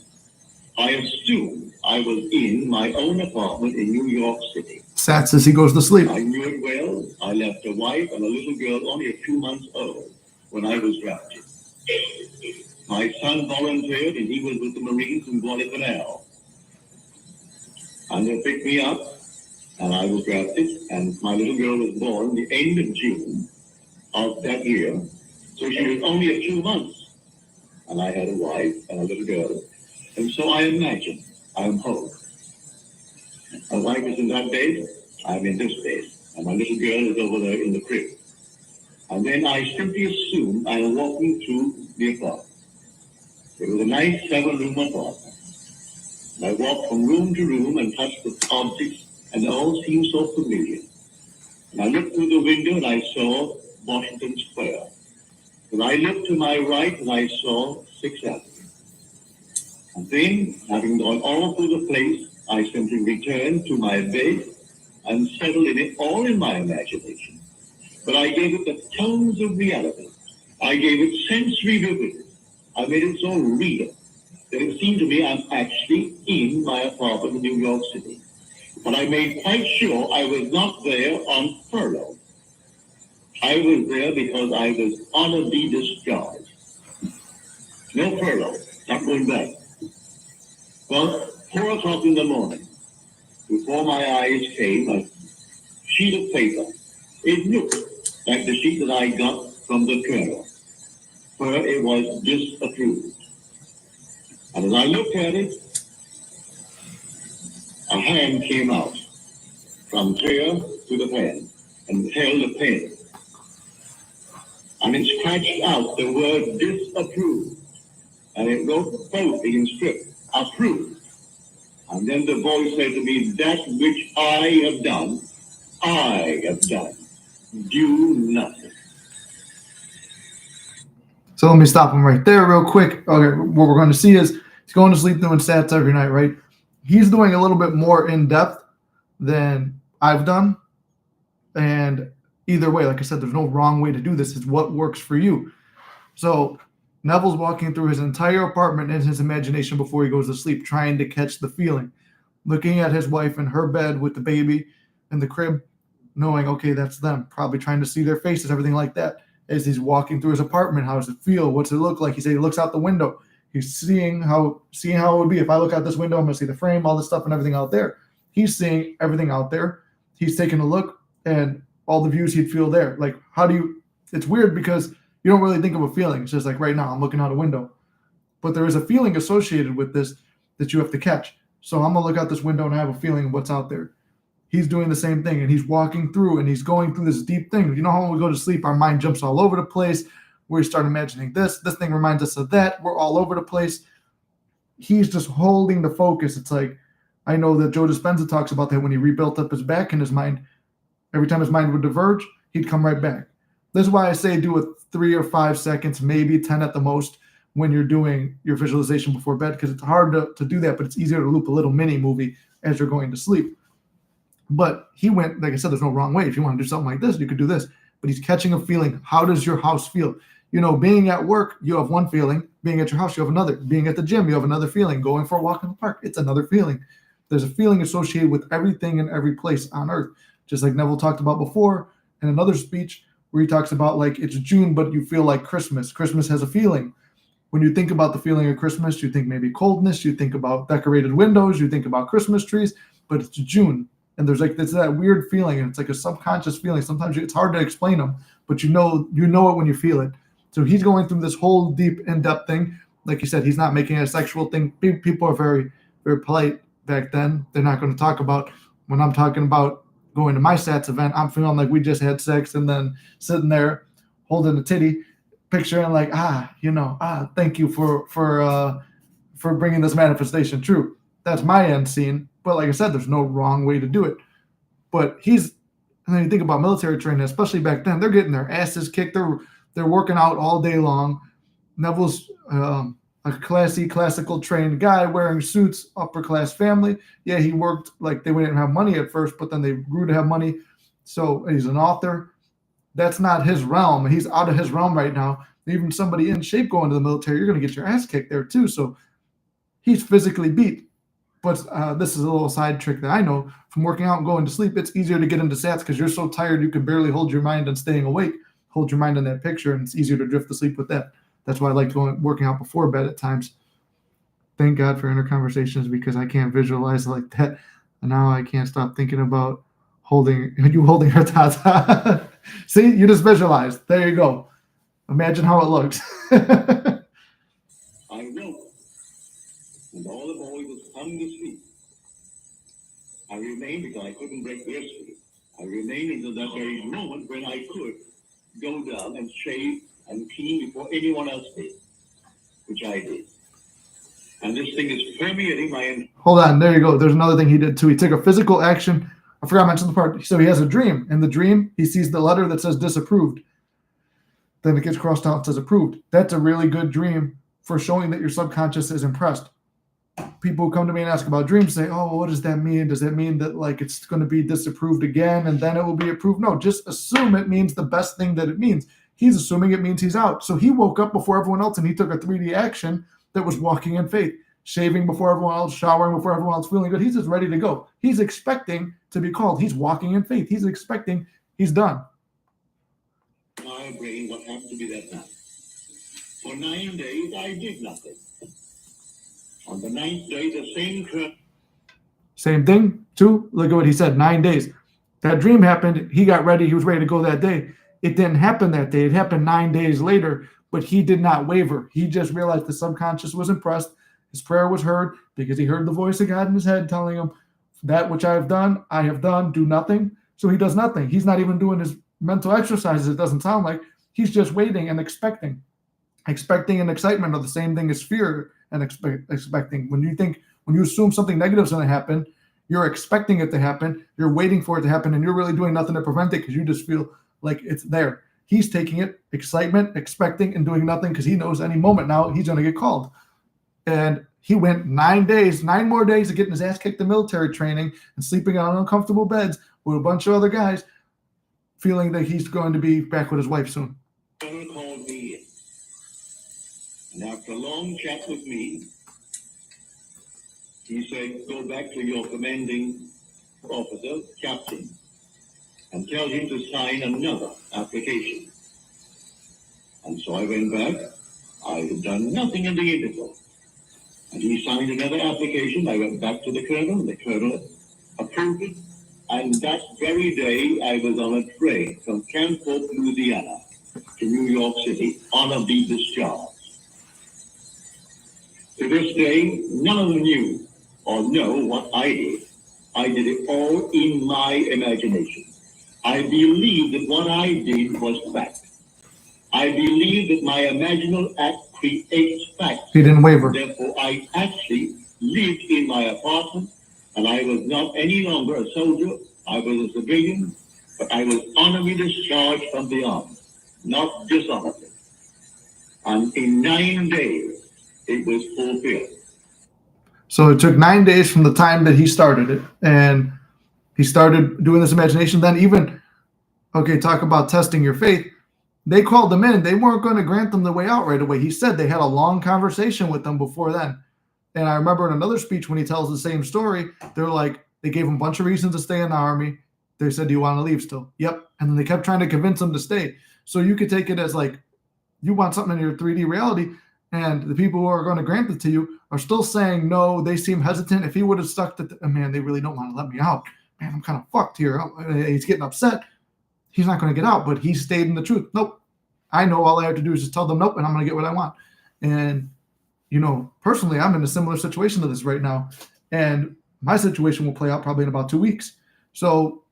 I assumed I was in my own apartment in New York City. Sat says he goes to sleep. I knew it well. I left a wife and a little girl only a few months old when I was drafted. My son volunteered and he was with the Marines in Guadalcanal. And they picked me up and I was drafted and my little girl was born the end of June of that year. So she was only a few months. And I had a wife and a little girl. And so I imagine I'm home. My wife is in that bed, I'm in this bed, and my little girl is over there in the crib. And then I simply assume I'm walking through the apartment. It was a nice 7-room apartment. And I walked from room to room and touched the objects, and they all seemed so familiar. And I looked through the window and I saw Washington Square. And I looked to my right and I saw 6th Avenue. And then, having gone all through the place, I simply returned to my bed and settled in it all in my imagination. But I gave it the tones of reality. I gave it sensory vividness. I made it so real that it seemed to me I'm actually in my apartment in New York City. But I made quite sure I was not there on furlough. I was there because I was honorably discharged. No furlough, not going back. Well, 4 o'clock in the morning, before my eyes came a sheet of paper. It looked like the sheet that I got from the colonel, where it was disapproved. And as I looked at it, a hand came out from chair to the pen and held a pen. And it scratched out the word disapproved. And it wrote both in script, approved. And then the voice said to me, that which I have done, I have done. Do nothing. So let me stop him right there real quick. Okay, what we're going to see is he's going to sleep doing stats every night, right? He's doing a little bit more in depth than I've done. And either way, like I said, there's no wrong way to do this. It's what works for you. So Neville's walking through his entire apartment in his imagination before he goes to sleep, trying to catch the feeling, looking at his wife in her bed with the baby in the crib, knowing, okay, that's them, probably trying to see their faces, everything like that. As he's walking through his apartment, how does it feel? What's it look like? He said he looks out the window. He's seeing how it would be. If I look out this window, I'm going to see the frame, all the stuff and everything out there. He's seeing everything out there. He's taking a look and all the views he'd feel there. Like, it's weird because you don't really think of a feeling. It's just like right now, I'm looking out a window. But there is a feeling associated with this that you have to catch. So I'm going to look out this window and I have a feeling of what's out there. He's doing the same thing, and he's walking through, and he's going through this deep thing. You know how when we go to sleep, our mind jumps all over the place. We start imagining this. This thing reminds us of that. We're all over the place. He's just holding the focus. It's like, I know that Joe Dispenza talks about that when he rebuilt up his back and his mind. Every time his mind would diverge, he'd come right back. This is why I say do it 3 or 5 seconds, maybe 10 at the most, when you're doing your visualization before bed, because it's hard to do that, but it's easier to loop a little mini movie as you're going to sleep. But he went, like I said, there's no wrong way. If you want to do something like this, you could do this. But he's catching a feeling. How does your house feel? You know, being at work, you have one feeling. Being at your house, you have another. Being at the gym, you have another feeling. Going for a walk in the park, it's another feeling. There's a feeling associated with everything and every place on earth. Just like Neville talked about before in another speech where he talks about, like, it's June, but you feel like Christmas. Christmas has a feeling. When you think about the feeling of Christmas, you think maybe coldness. You think about decorated windows. You think about Christmas trees. But it's June. And there's like, it's that weird feeling, and it's like a subconscious feeling. Sometimes it's hard to explain them, but you know it when you feel it. So he's going through this whole deep, in-depth thing. Like you said, he's not making it a sexual thing. People are very, very polite back then. They're not going to talk about, when I'm talking about going to my Sats event, I'm feeling like we just had sex and then sitting there holding a titty, picturing like, thank you for bringing this manifestation true. That's my end scene. But like I said, there's no wrong way to do it. But and then you think about military training, especially back then, they're getting their asses kicked. They're working out all day long. Neville's a classical trained guy wearing suits, upper class family. Yeah, he worked like they didn't have money at first, but then they grew to have money. So he's an author. That's not his realm. He's out of his realm right now. Even somebody in shape going to the military, you're going to get your ass kicked there too. So he's physically beat. But this is a little side trick that I know from working out and going to sleep. It's easier to get into sats because you're so tired you can barely hold your mind on staying awake. Hold your mind on that picture, and it's easier to drift to sleep with that. That's why I like working out before bed at times. Thank God for inner conversations because I can't visualize like that. And now I can't stop thinking about holding her tata. See, you just visualized. There you go. Imagine how it looks. I know. And all the boys was coming to sleep. I remained because I couldn't break their sleep. I remained until that very moment when I could go down and shave and clean before anyone else did, which I did. And this thing is permeating my... Hold on, there you go. There's another thing he did too. He took a physical action. I forgot to mention the part. So he has a dream. In the dream, he sees the letter that says disapproved. Then it gets crossed out and says approved. That's a really good dream for showing that your subconscious is impressed. People who come to me and ask about dreams say, oh, what does that mean? Does that mean that like it's going to be disapproved again and then it will be approved? No, just assume it means the best thing that it means. He's assuming it means he's out. So he woke up before everyone else and he took a 3D action that was walking in faith, shaving before everyone else, showering before everyone else, feeling good. He's just ready to go. He's expecting to be called. He's walking in faith. He's expecting he's done. My brain, what happened to be that night? For 9 days, I did nothing. On the 9th day, the same thing, too. Look at what he said, 9 days. That dream happened. He got ready. He was ready to go that day. It didn't happen that day. It happened 9 days later, but he did not waver. He just realized the subconscious was impressed. His prayer was heard because he heard the voice of God in his head telling him, that which I have done, do nothing. So he does nothing. He's not even doing his mental exercises, it doesn't sound like. He's just waiting and expecting. Expecting and excitement are the same thing as fear and expecting. When you assume something negative is going to happen, you're expecting it to happen, you're waiting for it to happen, and you're really doing nothing to prevent it because you just feel like it's there. He's taking it, excitement, expecting, and doing nothing because he knows any moment now he's going to get called. And he went 9 days, 9 more days of getting his ass kicked in military training and sleeping on uncomfortable beds with a bunch of other guys, feeling that he's going to be back with his wife soon. Colonel called me in. And after a long chat with me, he said, go back to your commanding officer, captain, and tell him to sign another application. And so I went back. I had done nothing in the interval. And he signed another application. I went back to the colonel. The colonel approved it. And that very day, I was on a train from Camp Hope, Louisiana, to New York City on a be discharged. To this day, none of them knew or know what I did. I did it all in my imagination. I believed that what I did was fact. I believe that my imaginal act creates fact. He didn't waver. Therefore, I actually lived in my apartment, and I was not any longer a soldier. I was a civilian, but I was honorably discharged from the army, not dishonorably. And in 9 days, it was fulfilled. So it took 9 days from the time that he started it, and he started doing this imagination. Then even, talk about testing your faith. They called them in. They weren't going to grant them the way out right away. He said they had a long conversation with them before then. And I remember in another speech when he tells the same story, they're like, they gave him a bunch of reasons to stay in the army. They said, do you want to leave still? Yep. And then they kept trying to convince him to stay. So you could take it as like, you want something in your 3D reality, and the people who are going to grant it to you are still saying no. They seem hesitant. If he would have stuck to, man, they really don't want to let me out. Man, I'm kind of fucked here. He's getting upset. He's not going to get out, but he stayed in the truth. Nope. I know all I have to do is just tell them nope, and I'm going to get what I want. And, personally, I'm in a similar situation to this right now. And my situation will play out probably in about 2 weeks. So,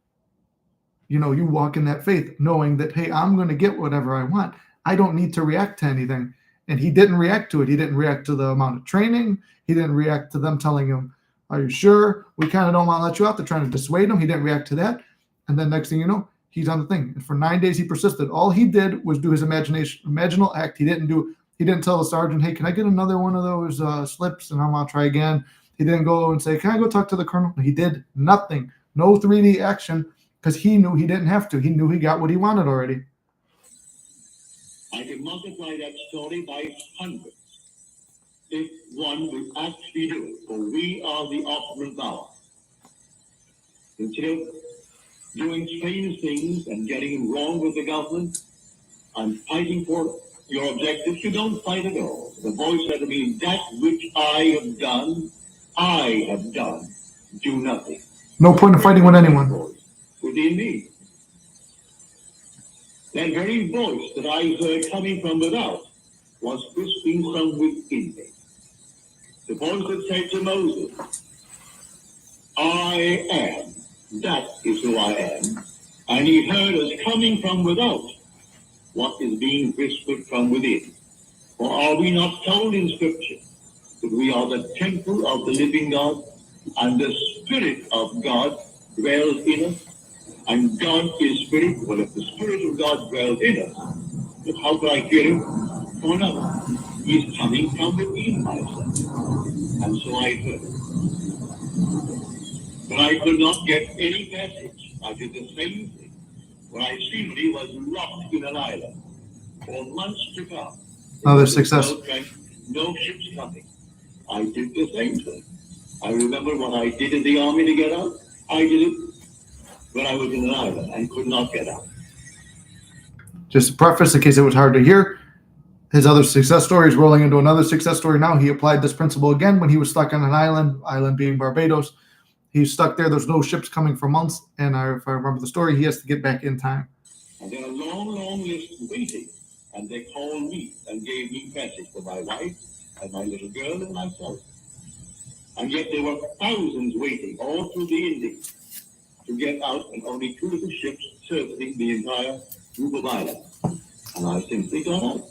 you walk in that faith knowing that, hey, I'm going to get whatever I want. I don't need to react to anything. And he didn't react to it. He didn't react to the amount of training. He didn't react to them telling him, Are you sure? We kind of don't want to let you out. They're trying to dissuade him. He didn't react to that. And then next thing you know, he's on the thing. And for 9 days, he persisted. All he did was do his imaginal act. He didn't tell the sergeant, hey, can I get another one of those slips? And I'm going to try again. He didn't go and say, can I go talk to the colonel? He did nothing. No 3D action because he knew he didn't have to. He knew he got what he wanted already. I can multiply that story by hundreds if one would actually do it, for we are the optimal power. Instead of doing strange things and getting wrong with the government and fighting for your objectives, you don't fight at all. The voice said to me, that which I have done, do nothing. No point in fighting with anyone. Within me. That very voice that I heard coming from without was whispering from within me. The voice that said to Moses, I am, that is who I am. And he heard us coming from without what is being whispered from within. For are we not told in Scripture that we are the temple of the living God, and the Spirit of God dwells in us? And God is Spirit. Well, if the Spirit of God dwells in us, then how could I hear him from another? He's coming from within myself. And so I heard him. But I could not get any message. I did the same thing. When I simply was locked in an island for months to come. Another success. No ships coming. I did the same thing. I remember what I did in the army to get out. I did it when I was in an island and could not get out. Just to preface, in case it was hard to hear, his other success story is rolling into another success story now. He applied this principle again when he was stuck on an island being Barbados. He's stuck there. There's no ships coming for months. And if I remember the story, he has to get back in time. And then a long list waiting. And they called me and gave me passage for my wife and my little girl and myself. And yet there were thousands waiting all through the Indies to get out, and only 2 little ships servicing the entire group of islands. And I simply got out.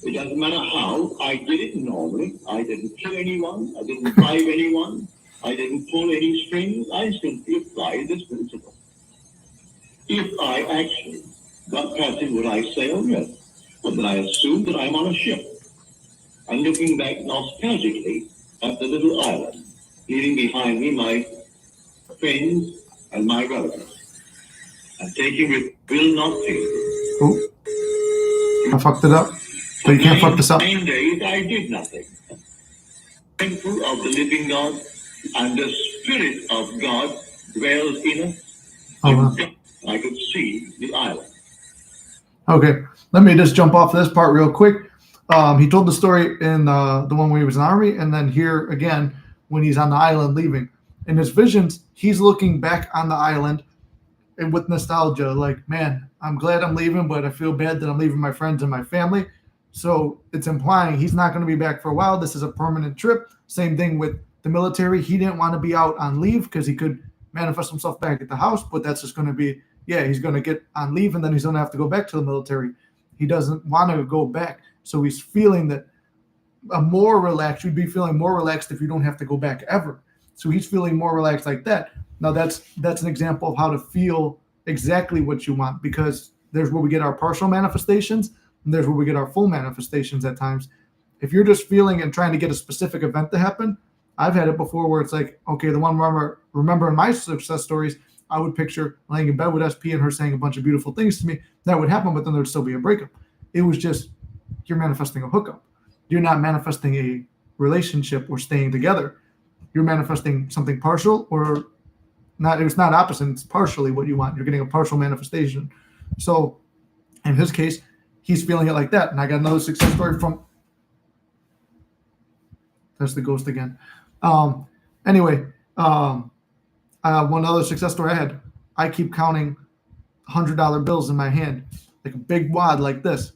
It doesn't matter how. I did it normally. I didn't kill anyone. I didn't bribe anyone. I didn't pull any strings. I simply applied this principle. If I actually got passage, would I sail? Yes. But then I assume that I'm on a ship. And looking back nostalgically at the little island, leaving behind me my friends and my relatives, and taking with will not fail. Oh, I fucked it up. So you can't fuck this up. 9 days I did nothing. Temple of the living God, and the Spirit of God dwells in us. I could see the island. Okay, let me just jump off this part real quick. He told the story in the one where he was in the army, and then here again when he's on the island leaving. In his visions, he's looking back on the island and with nostalgia, like, man, I'm glad I'm leaving, but I feel bad that I'm leaving my friends and my family. So it's implying he's not going to be back for a while. This is a permanent trip. Same thing with the military. He didn't want to be out on leave because he could manifest himself back at the house, but that's just going to be, he's going to get on leave and then he's going to have to go back to the military. He doesn't want to go back. So he's feeling that more relaxed. You'd be feeling more relaxed if you don't have to go back ever. So he's feeling more relaxed like that. Now that's an example of how to feel exactly what you want, because there's where we get our partial manifestations and there's where we get our full manifestations at times. If you're just feeling and trying to get a specific event to happen, I've had it before where it's like, okay, the one remember in my success stories, I would picture laying in bed with SP and her saying a bunch of beautiful things to me. That would happen, but then there'd still be a breakup. It was just, you're manifesting a hookup. You're not manifesting a relationship or staying together. You're manifesting something partial or not. It's not opposite. It's partially what you want. You're getting a partial manifestation. So in his case, he's feeling it like that. And I got another success story from, that's the ghost again. Anyway, one other success story I had, I keep counting $100 bills in my hand, like a big wad like this.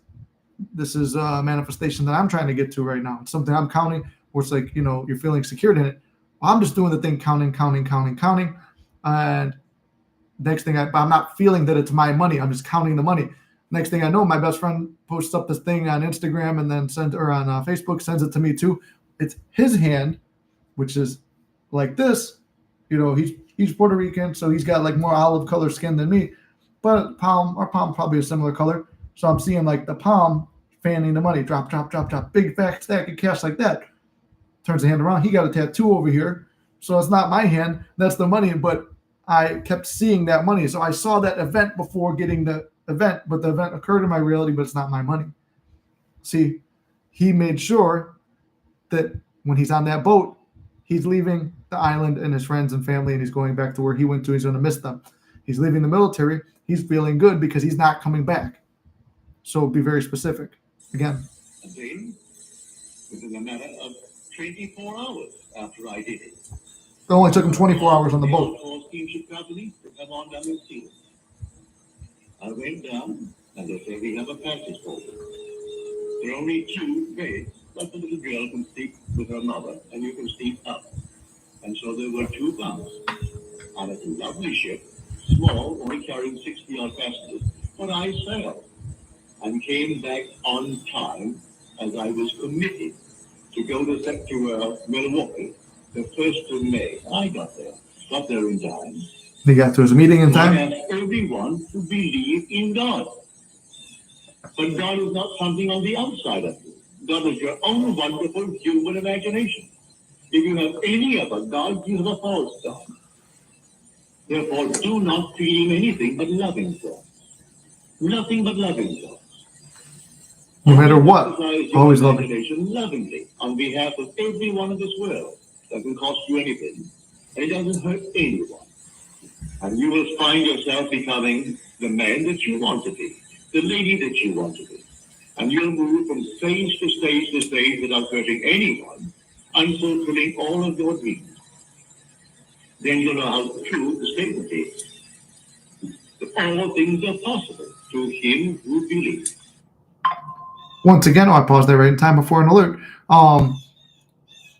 This is a manifestation that I'm trying to get to right now. It's something I'm counting where it's like, you're feeling secured in it. Well, I'm just doing the thing, counting. And next thing, I'm not feeling that it's my money. I'm just counting the money. Next thing I know, my best friend posts up this thing on Instagram and then on Facebook, sends it to me too. It's his hand which is like this. He's Puerto Rican, so he's got like more olive color skin than me. But our palm probably a similar color. So I'm seeing like the palm fanning the money, drop, drop, drop, drop, big fat stack of cash like that. Turns the hand around. He got a tattoo over here. So it's not my hand. That's the money. But I kept seeing that money. So I saw that event before getting the event, but the event occurred in my reality, but it's not my money. See, he made sure that when he's on that boat, he's leaving the island and his friends and family, and he's going back to where he went to. He's going to miss them. He's leaving the military. He's feeling good because he's not coming back. So be very specific. Again. Again, within a matter of 24 hours after I did it. It only took him 24 hours on the boat. Steamship company to come on down and see us. I went down, and they said we have a passage for you. There are only 2 beds, but the little girl can sleep with her mother, and you can sleep up. And so there were 2 bunks on a lovely ship, small, only carrying 60-odd passengers. But I sailed and came back on time, as I was committed to go to Milwaukee the 1st of May. I got there in time. He got to his meeting in time. I asked everyone to believe in God. But God is not something on the outside of you. God is your own wonderful human imagination. If you have any other God, you have a false God. Therefore, do not feed him anything but loving thoughts. Nothing but loving thoughts. No matter what, always loving. Lovingly on behalf of everyone in this world. Doesn't cost you anything, and it doesn't hurt anyone. And you will find yourself becoming the man that you want to be, the lady that you want to be. And you'll move from stage to stage to stage without hurting anyone, and fulfilling all of your dreams. Then you'll know how true the statement is. That all things are possible to him who believes. Once again, I paused there right in time before an alert. I'm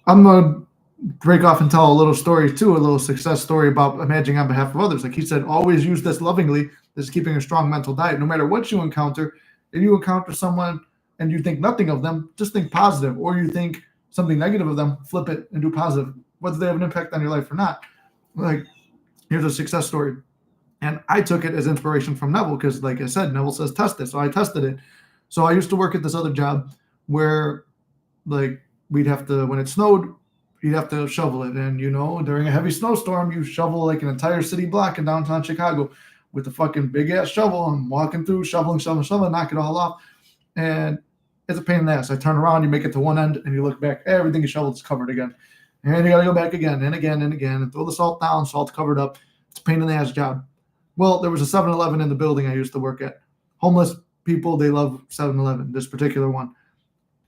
going to break off and tell a little story too, a little success story about imagining on behalf of others. Like he said, always use this lovingly. This is keeping a strong mental diet. No matter what you encounter, if you encounter someone and you think nothing of them, just think positive. Or you think something negative of them, flip it and do positive, whether they have an impact on your life or not. Like, here's a success story. And I took it as inspiration from Neville because, like I said, Neville says test it. So I tested it. So I used to work at this other job where, like, we'd have to, when it snowed, you'd have to shovel it. And, during a heavy snowstorm, you shovel like an entire city block in downtown Chicago with a fucking big-ass shovel and walking through, shoveling, knock it all off. And it's a pain in the ass. I turn around, you make it to one end, and you look back, everything you shoveled is covered again. And you got to go back again and again and again and throw the salt down, salt covered up. It's a pain in the ass job. Well, there was a 7-Eleven in the building I used to work at. Homeless people, they love 7-Eleven, this particular one.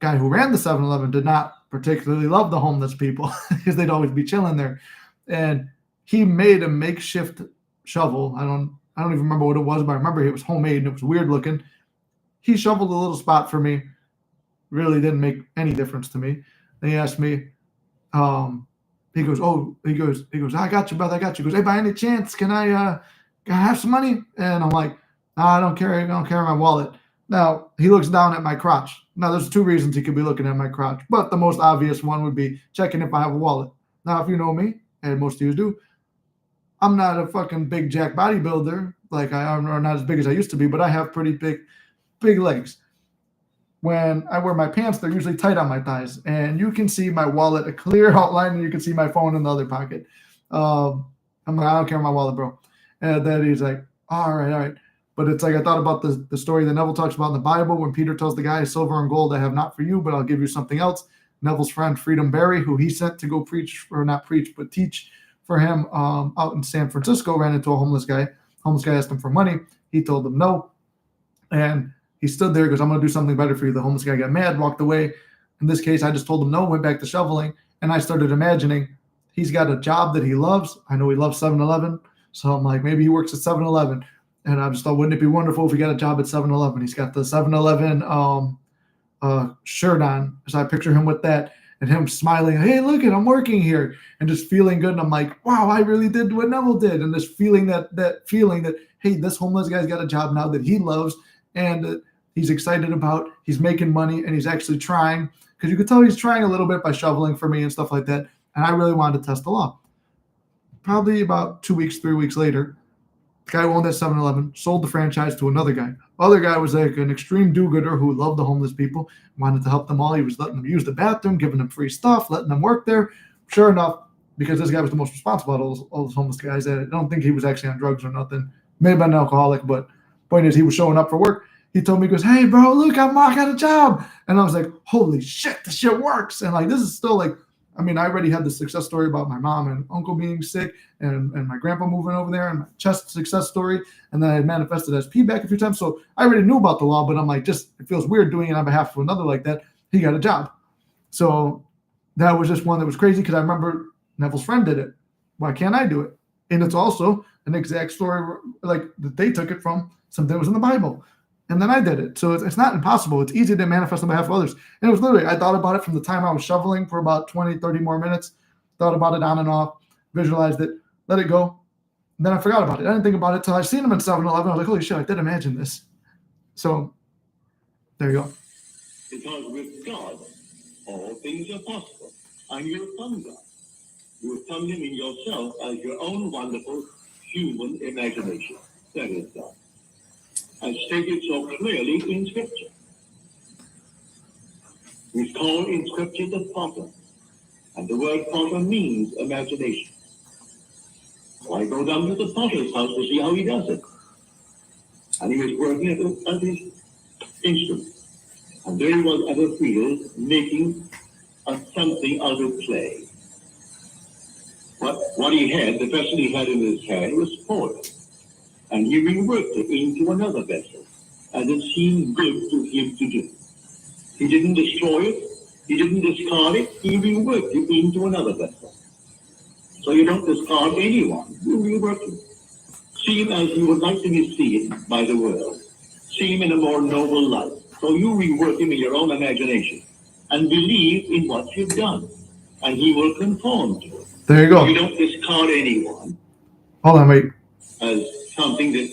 Guy who ran the 7-Eleven did not particularly love the homeless people because they'd always be chilling there. And he made a makeshift shovel. I don't even remember what it was, but I remember it was homemade and it was weird looking. He shoveled a little spot for me. Really didn't make any difference to me. Then he asked me, he goes, I got you, brother, I got you. He goes, hey, by any chance, can I have some money? And I'm like, no, I don't carry my wallet. Now, he looks down at my crotch. Now, there's 2 reasons he could be looking at my crotch, but the most obvious one would be checking if I have a wallet. Now, if you know me, and most of you do, I'm not a fucking big jack bodybuilder, like I am, or not as big as I used to be, but I have pretty big legs. When I wear my pants, they're usually tight on my thighs, and you can see my wallet, a clear outline, and you can see my phone in the other pocket. I'm like, I don't carry my wallet, bro. And then he's like, all right. But it's like I thought about the story that Neville talks about in the Bible when Peter tells the guy, silver and gold I have not for you, but I'll give you something else. Neville's friend, Freedom Barry, who he sent to go preach, or not preach, but teach for him out in San Francisco, ran into a homeless guy. Homeless guy asked him for money. He told him no. And he stood there, goes, I'm going to do something better for you. The homeless guy got mad, walked away. In this case, I just told him no, went back to shoveling. And I started imagining he's got a job that he loves. I know he loves 7-Eleven. So I'm like, maybe he works at 7-Eleven. And I just thought, wouldn't it be wonderful if he got a job at 7-Eleven? He's got the 7-Eleven shirt on. So I picture him with that and him smiling, hey, look it, I'm working here, and just feeling good. And I'm like, wow, I really did what Neville did. And this feeling that feeling that, hey, this homeless guy's got a job now that he loves and he's excited about. He's making money and he's actually trying, because you could tell he's trying a little bit by shoveling for me and stuff like that. And I really wanted to test the law. Probably about 2 weeks, 3 weeks later, the guy who owned that 7-Eleven sold the franchise to another guy. Other guy was like an extreme do-gooder who loved the homeless people, wanted to help them all. He was letting them use the bathroom, giving them free stuff, letting them work there. Sure enough, because this guy was the most responsible of all those homeless guys, I don't think he was actually on drugs or nothing. May have been an alcoholic, but point is he was showing up for work. He told me, he goes, "Hey, bro, look, I got a job." And I was like, holy shit, this shit works. And like, this is still like, I mean, I already had the success story about my mom and uncle being sick and my grandpa moving over there and my chest success story. And then I manifested as back a few times. So I already knew about the law, but I'm like, just, it feels weird doing it on behalf of another like that. He got a job. So that was just one that was crazy because I remember Neville's friend did it. Why can't I do it? And it's also an exact story like that they took it from something that was in the Bible. And then I did it. So it's not impossible. It's easy to manifest on behalf of others. And it was literally, I thought about it from the time I was shoveling for about 20, 30 more minutes, thought about it on and off, visualized it, let it go. And then I forgot about it. I didn't think about it until I seen him in 7-Eleven. I was like, holy shit, I did imagine this. So there you go. Because with God, all things are possible. And you have found God. You have found him in yourself as your own wonderful human imagination. That is God. As stated so clearly in Scripture. We call in Scripture the potter, and the word potter means imagination. So I go down to the potter's house to see how he does it. And he was working at his instrument. And there he was at a field making something out of clay. What he had, the vessel he had in his hand was spoiled. And he reworked it into another vessel, as it seemed good to him to do. He didn't destroy it, he didn't discard it, he reworked it into another vessel. So you don't discard anyone, you rework him. See him as you would like to be seen by the world. See him in a more noble light. So you rework him in your own imagination, and believe in what you've done, and he will conform to it. There you go. You don't discard anyone. Hold on, wait. As something that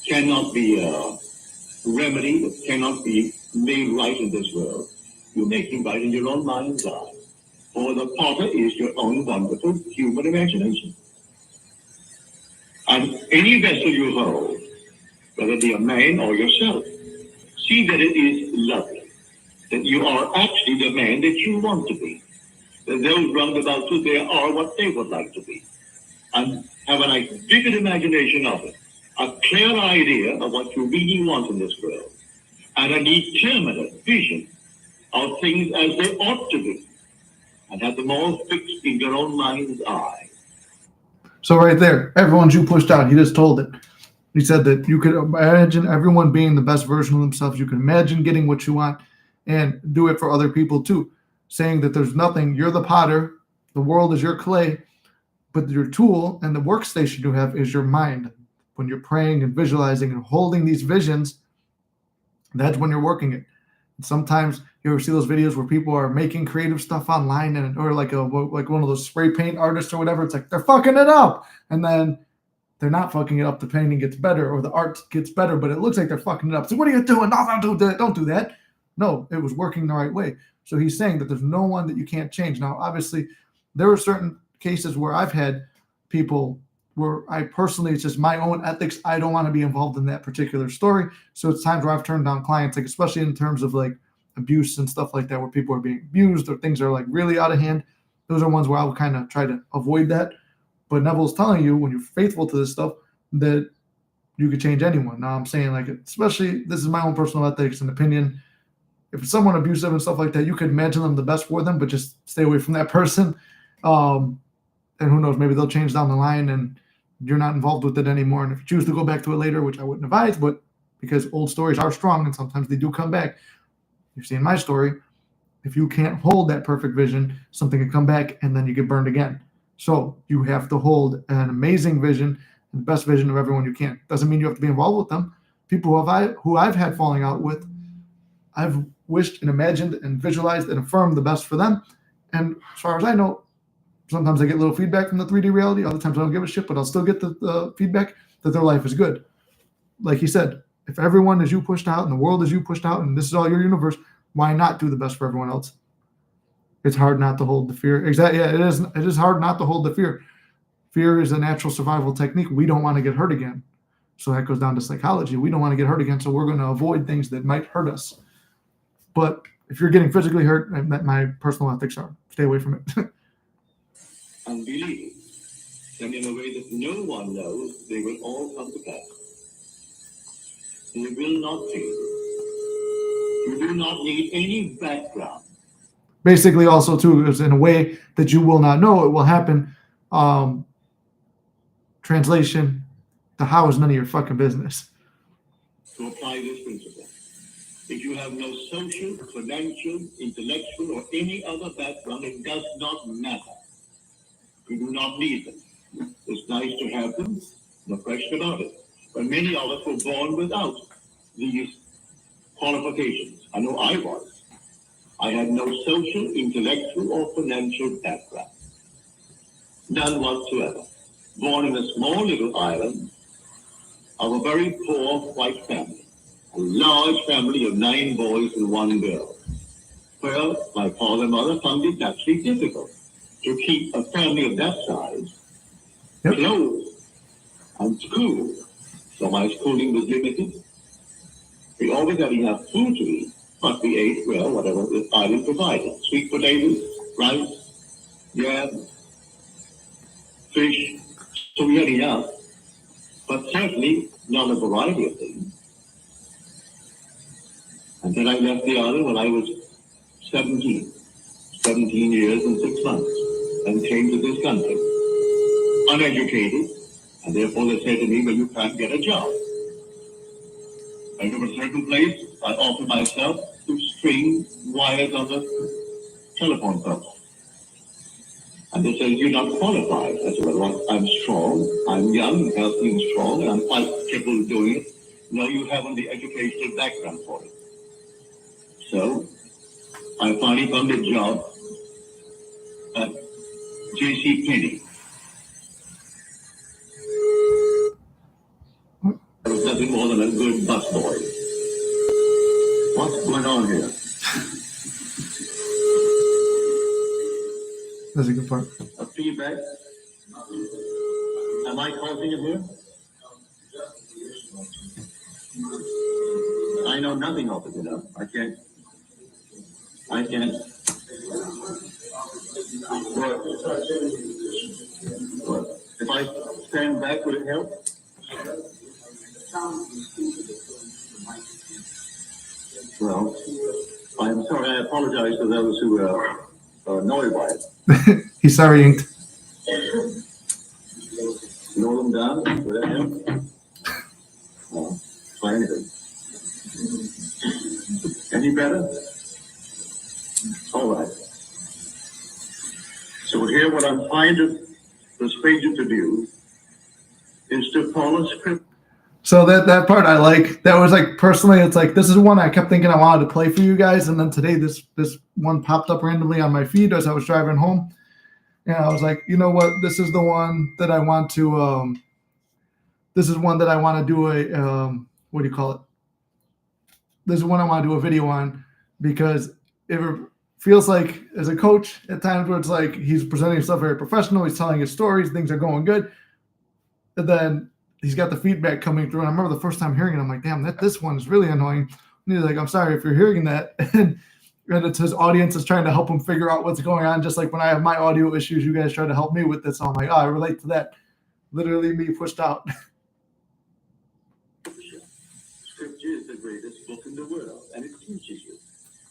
cannot be remedied, that cannot be made right in this world. You make him right in your own mind's eye. For the potter is your own wonderful human imagination. And any vessel you hold, whether it be a man or yourself, see that it is lovely, that you are actually the man that you want to be. That those round about you, they are what they would like to be. And have a vivid imagination of it, a clear idea of what you really want in this world, and a determinate vision of things as they ought to be, and have them all fixed in your own mind's eye. So right there, everyone's you pushed out. He just told it. He said that you could imagine everyone being the best version of themselves. You can imagine getting what you want and do it for other people too, saying that there's nothing, you're the potter, the world is your clay, but your tool and the workstation you have is your mind. When you're praying and visualizing and holding these visions, that's when you're working it. And sometimes you ever see those videos where people are making creative stuff online and or like one of those spray paint artists or whatever. It's like they're fucking it up, and then they're not fucking it up. The painting gets better or the art gets better, but it looks like they're fucking it up. So what are you doing? No, don't do that. No, it was working the right way. So he's saying that there's no one that you can't change. Now, obviously, there are certain cases where I've had people where I personally, it's just my own ethics. I don't want to be involved in that particular story. So it's times where I've turned down clients, like especially in terms of like abuse and stuff like that, where people are being abused or things are like really out of hand. Those are ones where I would kind of try to avoid that. But Neville's telling you when you're faithful to this stuff that you could change anyone. Now I'm saying like, especially this is my own personal ethics and opinion. If it's someone abusive and stuff like that, you could imagine them the best for them, but just stay away from that person. And who knows, maybe they'll change down the line and you're not involved with it anymore. And if you choose to go back to it later, which I wouldn't advise, but because old stories are strong and sometimes they do come back. You've seen my story. If you can't hold that perfect vision, something can come back and then you get burned again. So you have to hold an amazing vision and the best vision of everyone you can. Doesn't mean you have to be involved with them. People who I've had falling out with, I've wished and imagined and visualized and affirmed the best for them. And as far as I know, sometimes I get a little feedback from the 3D reality. Other times I don't give a shit, but I'll still get the feedback that their life is good. Like he said, if everyone is you pushed out and the world is you pushed out and this is all your universe, why not do the best for everyone else? It's hard not to hold the fear. Exactly. Yeah, it is. It is hard not to hold the fear. Fear is a natural survival technique. We don't want to get hurt again. So that goes down to psychology. We don't want to get hurt again, so we're going to avoid things that might hurt us. But if you're getting physically hurt, my personal ethics are stay away from it. Unbelieving, and in a way that no one knows, they will all come to pass. You will not fail. You do not need any background. Basically, also too, is in a way that you will not know it will happen. Translation: the how is none of your fucking business. To apply this principle, if you have no social, financial, intellectual, or any other background, it does not matter. You do not need them. It's nice to have them, no question about it. But many of us were born without these qualifications. I know I was. I had no social, intellectual, or financial background. None whatsoever. Born in a small little island of a very poor white family. A large family of 9 boys and 1 girl. Well, my father and mother found it naturally difficult to keep a family of that size clothed and school. So my schooling was limited. We always had enough food to eat, but we ate, well, whatever the island provided. Sweet potatoes, rice, yam, fish. So we had enough, but certainly not a variety of things. And then I left the island when I was 17 years and 6 months, and came to this country, uneducated, and therefore they said to me, well, you can't get a job. I go to a certain place, I offer myself to string wires on the telephone pole. And they said, you're not qualified. I said, well, I'm strong, I'm young, healthy and strong, and I'm quite capable of doing it. No, you haven't the educational background for it. So I finally found a job at J.C. Penney. I was nothing more than a good busboy. What's going on here? That's a good part. A feedback? Am I causing it here? I know nothing of it, you know. I can't. What? If I stand back, would it help? Well, I'm sorry. I apologize to those who are annoyed by it. He's sorry, inked. Roll them down. Would that help? No. Try anything. Any better? All right. So here, what I'm trying to persuade you to do is to follow script. So that part I like. That was like personally, it's like this is one I kept thinking I wanted to play for you guys, and then today this one popped up randomly on my feed as I was driving home, and I was like, you know what, this is the one that I want to. This is one that I want to do a what do you call it? This is one I want to do a video on because it feels like as a coach at times where it's like he's presenting himself very professional, he's telling his stories, things are going good, and then he's got the feedback coming through. And I remember the first time hearing it, I'm like, damn, this one is really annoying. And he's like, I'm sorry if you're hearing that. And it's his audience is trying to help him figure out what's going on. Just like when I have my audio issues, you guys try to help me with this. So I'm like, oh, I relate to that. Literally me pushed out. Scripture is the greatest book in the world, and it teaches you,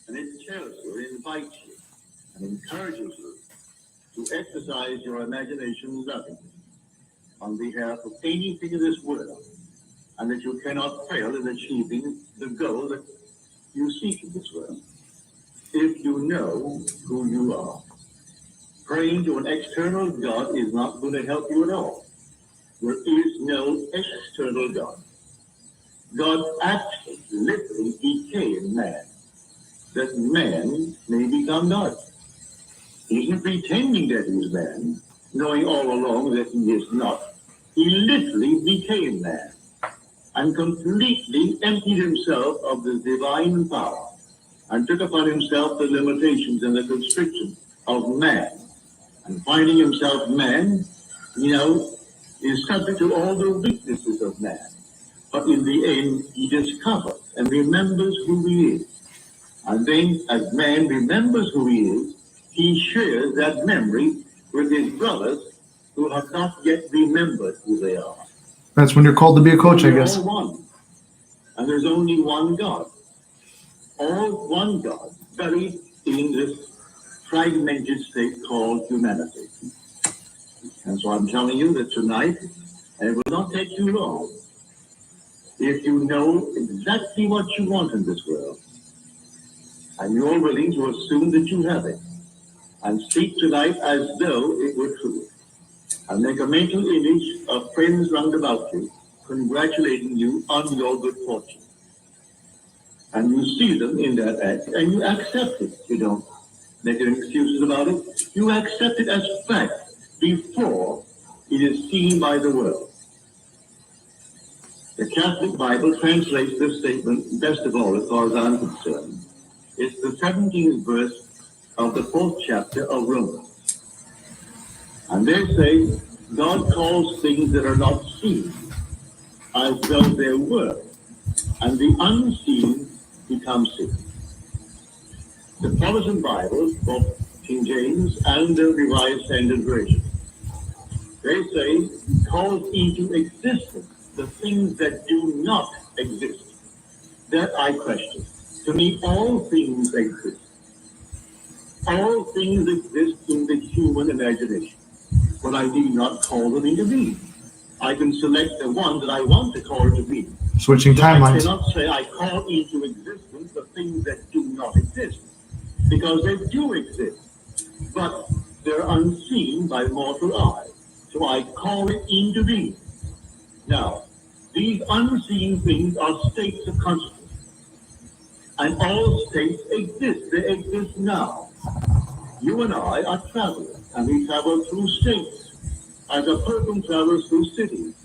and it tells you, it invites you, and encourages you to exercise your imagination lovingly on behalf of anything in this world, and that you cannot fail in achieving the goal that you seek in this world. If you know who you are, praying to an external God is not going to help you at all. There is no external God. God actually literally became man, that man may become God. He isn't pretending that he is man, knowing all along that he is not. He literally became man and completely emptied himself of the divine power and took upon himself the limitations and the constrictions of man. And finding himself man, is subject to all the weaknesses of man. But in the end, he discovers and remembers who he is. And then, as man remembers who he is, he shares that memory with his brothers who have not yet remembered who they are. That's when you're called to be a coach, I guess. All one. And there's only one God. All one God, buried in this fragmented state called humanity. And so I'm telling you that tonight, and it will not take too long, if you know exactly what you want in this world, and you're willing to assume that you have it, and speak tonight as though it were true, and make a mental image of friends round about you, congratulating you on your good fortune. And you see them in that act, and you accept it. You don't make any excuses about it. You accept it as fact before it is seen by the world. The Catholic Bible translates this statement best of all, as far as I'm concerned. It's the 17th verse of the 4th chapter of Romans. And they say, God calls things that are not seen as though they were, and the unseen become seen. The Protestant Bibles, both King James and the Revised Standard Version, they say, calls into existence the things that do not exist. That I question. To me, all things exist. All things exist in the human imagination, but I need not call them into being. I can select the one that I want to call to being. Switching timelines. I cannot say I call into existence the things that do not exist, because they do exist, but they're unseen by mortal eye. So I call it into being. Now, these unseen things are states of consciousness. And all states exist. They exist now. You and I are travelers, and we travel through states, as a pilgrim travels through cities.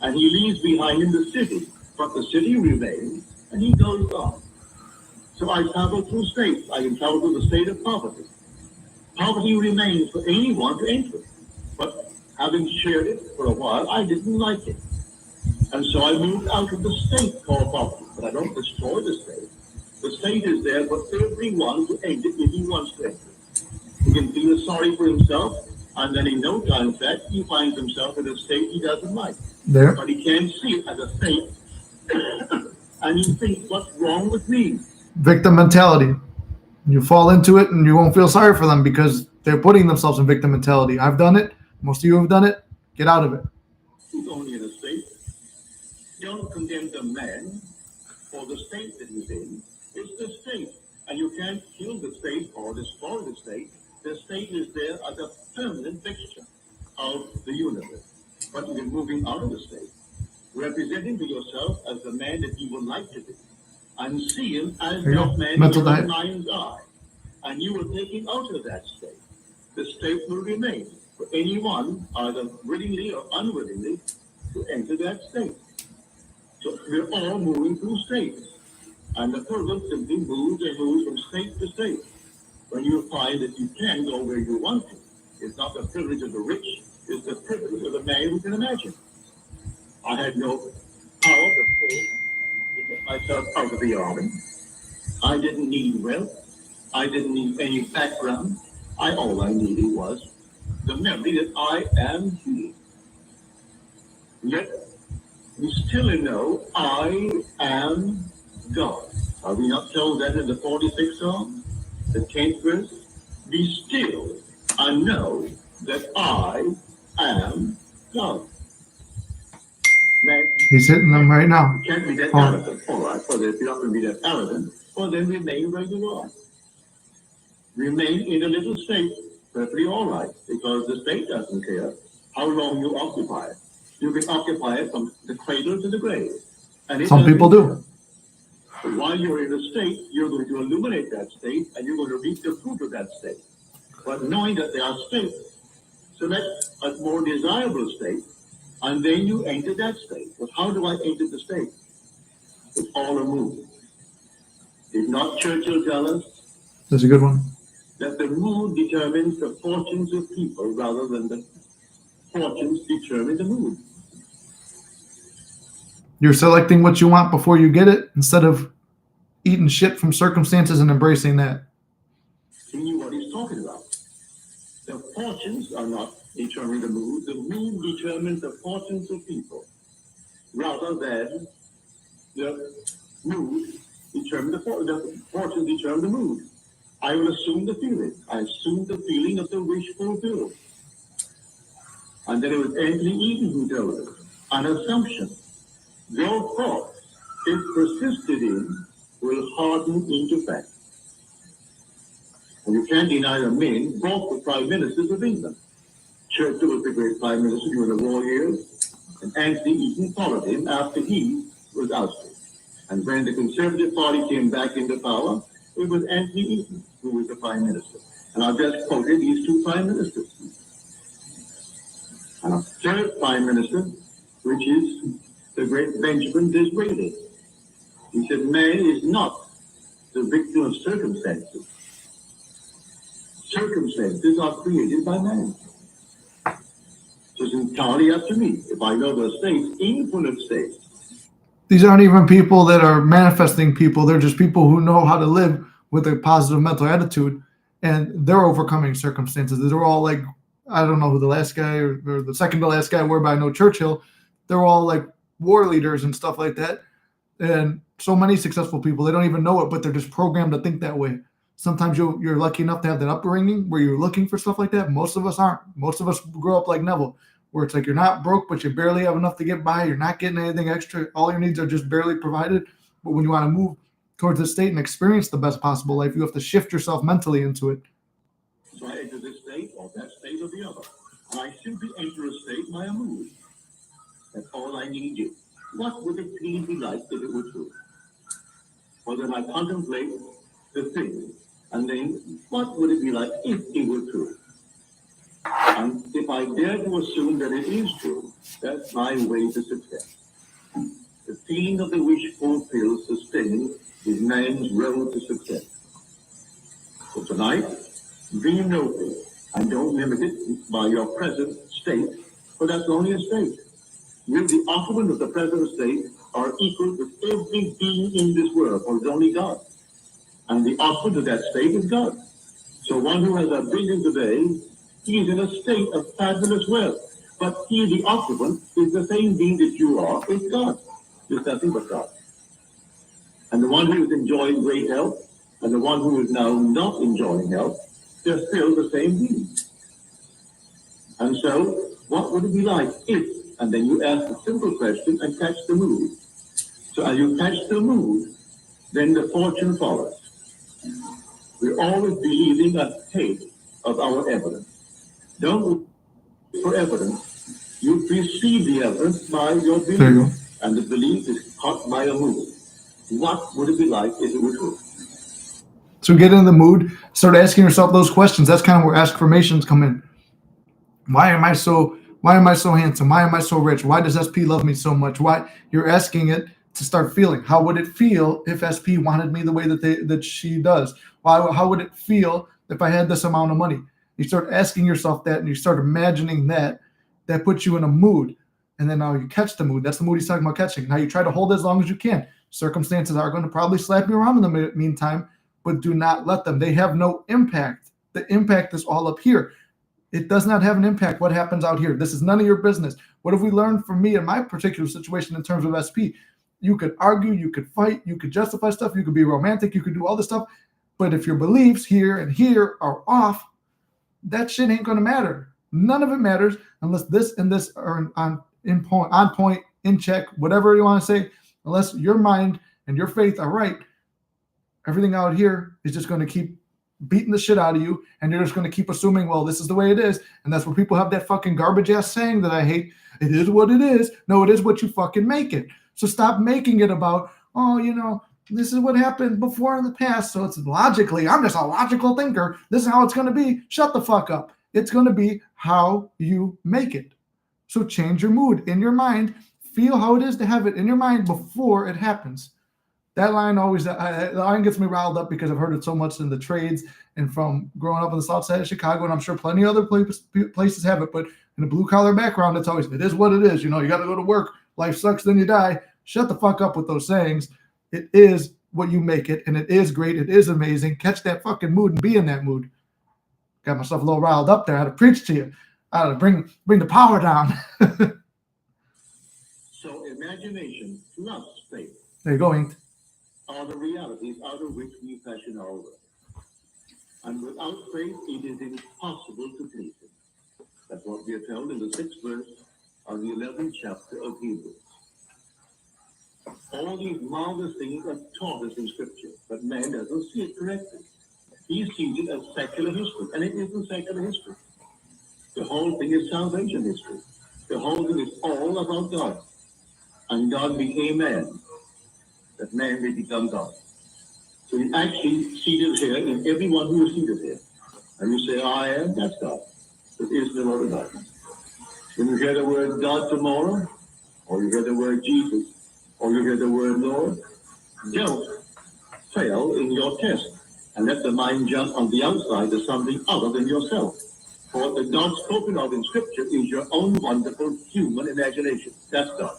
And he leaves behind him the city, but the city remains, and he goes on. So I travel through states. I can travel through the state of poverty. Poverty remains for anyone to enter. But having shared it for a while, I didn't like it. And so I moved out of the state called poverty. But I don't destroy the state. The state is there for everyone to enter if he wants to enter. He can feel sorry for himself, and then in no time flat, he finds himself in a state he doesn't like. There. But he can't see it as a state. And he thinks, what's wrong with me? Victim mentality. You fall into it and you won't feel sorry for them because they're putting themselves in victim mentality. I've done it. Most of you have done it. Get out of it. He's only in a state. Don't condemn the man for the state that he's in. It's the state. And you can't kill the state or destroy the state. The state is there as a permanent fixture of the universe. But you're moving out of the state, representing to yourself as the man that you would like to be, and see him as that man in your mind's eye. And you are taking out of that state. The state will remain for anyone, either willingly or unwillingly, to enter that state. So we're all moving through states. And the pilgrim simply moves and moves from state to state. When you find that you can go where you want to, it's not the privilege of the rich, it's the privilege of the man who can imagine. I had no power to get myself out of the army. I didn't need wealth. I didn't need any background. All I needed was the memory that I am he. Yet we still know I am God. Are we not told that in the 46th Psalm, the 10th verse? Be still and know that I am God. Now, he's hitting them right now. You can't be that arrogant. All right, well, if you're not going to be that arrogant, well, then remain where you are. Remain in a little state, perfectly all right, because the state doesn't care how long you occupy it. You can occupy it from the cradle to the grave. And some people do. But while you're in a state, you're going to illuminate that state, and you're going to reap the fruit of that state. But knowing that there are states, select a more desirable state, and then you enter that state. But how do I enter the state? It's all a move. Did not Churchill tell us That's a good one. that the mood determines the fortunes of people rather than the fortunes determine the mood? You're selecting what you want before you get it instead of eating shit from circumstances and embracing that. He knew what he's talking about. The fortunes are not determining the mood. The mood determines the fortunes of people rather than the mood determine the fortune determine the mood. I will assume the feeling. I assume the feeling of the wish fulfilled. And then it was Anthony Eden who told us an assumption, though thought, if persisted in, will harden into fact. And you can't deny the men, both the prime ministers of England. Churchill was the great prime minister during the war years, and Anthony Eden followed him after he was ousted. And when the Conservative Party came back into power, it was Anthony Eden who was the prime minister. And I've just quoted these two prime ministers. And a third prime minister, which is the great Benjamin Disraeli. He said, man is not the victim of circumstances. Circumstances are created by man. So it's entirely up to me. If I know those states, infinite states. These aren't even people that are manifesting people. They're just people who know how to live with a positive mental attitude, and they're overcoming circumstances. They're all like, I don't know who the last guy or the second to last guy were, but I know Churchill. They're all like war leaders and stuff like that. And so many successful people, they don't even know it, but they're just programmed to think that way. Sometimes you're lucky enough to have that upbringing where you're looking for stuff like that. Most of us aren't. Most of us grow up like Neville, where it's like you're not broke, but you barely have enough to get by. You're not getting anything extra. All your needs are just barely provided. But when you want to move towards this state and experience the best possible life, you have to shift yourself mentally into it. So I enter this state or that state or the other. And I simply enter a state by a mood. That's all I need to do. What would the feeling be like if it were true? Well, then I contemplate the thing. And then what would it be like if it were true? And if I dare to assume that it is true, that's my way to success. The feeling of the wish fulfilled, sustained, is man's road to success. So tonight, dream nobly, and don't limit it by your present state, for that's only a state. You, the occupant of the present state, are equal with every being in this world, for it's only God. And the occupant of that state is God. So one who has a billion today, he is in a state of fabulous wealth. But he, the occupant, is the same being that you are, is God. There's nothing but God. And the one who is enjoying great health, and the one who is now not enjoying health, they're still the same being. And so, what would it be like if, and then you ask a simple question and catch the mood. So as you catch the mood, then the fortune follows. We're always believing ahead of our evidence. Don't look for evidence. You precede the evidence by your belief. There you go. And the belief is caught by a mood. What would it be like if it were true? So get in the mood, start asking yourself those questions. That's kind of where affirmations come in. Why am I so handsome? Why am I so rich? Why does SP love me so much? Why? You're asking it to start feeling. How would it feel if SP wanted me the way that she does? How would it feel if I had this amount of money? You start asking yourself that, and you start imagining that. That puts you in a mood. And then now you catch the mood. That's the mood he's talking about catching. Now you try to hold it as long as you can. Circumstances are going to probably slap you around in the meantime, but do not let them. They have no impact. The impact is all up here. It does not have an impact what happens out here. This is none of your business. What have we learned from me in my particular situation in terms of SP? You could argue, you could fight, you could justify stuff, you could be romantic, you could do all this stuff. But if your beliefs here and here are off, that shit ain't going to matter. None of it matters unless this and this are on point, in check, whatever you want to say. Unless your mind and your faith are right, everything out here is just going to keep beating the shit out of you, and you're just going to keep assuming, well, this is the way it is. And that's where people have that fucking garbage ass saying that I hate. It is what it is. No, it is what you fucking make it. So stop making it about, oh, this is what happened before in the past. So it's logically, I'm just a logical thinker. This is how it's going to be. Shut the fuck up. It's going to be how you make it. So change your mood in your mind. Feel how it is to have it in your mind before it happens. That line always, the line gets me riled up because I've heard it so much in the trades and from growing up on the south side of Chicago, and I'm sure plenty of other places have it, but in a blue collar background, it's always, it is what it is. You know, you got to go to work. Life sucks, then you die. Shut the fuck up with those sayings. It is what you make it, and it is great. It is amazing. Catch that fucking mood and be in that mood. Got myself a little riled up there. I had to preach to you. I had to bring the power down. So imagination plus faith. There you go, Inked. Are the realities out of which we fashion our world. And without faith, it is impossible to please Him. That's what we are told in the 6th verse of the 11th chapter of Hebrews. All these marvelous things are taught us in Scripture, but man doesn't see it correctly. He sees it as secular history, and it isn't secular history. The whole thing is salvation history. The whole thing is all about God. And God became man, that man may become God. So He's actually seated here in everyone who is seated here. And you say, I am, that's God. There is no other God. When you hear the word God tomorrow, or you hear the word Jesus, or you hear the word Lord, don't fail in your test and let the mind jump on the outside to something other than yourself. For the God spoken of in Scripture is your own wonderful human imagination. That's God.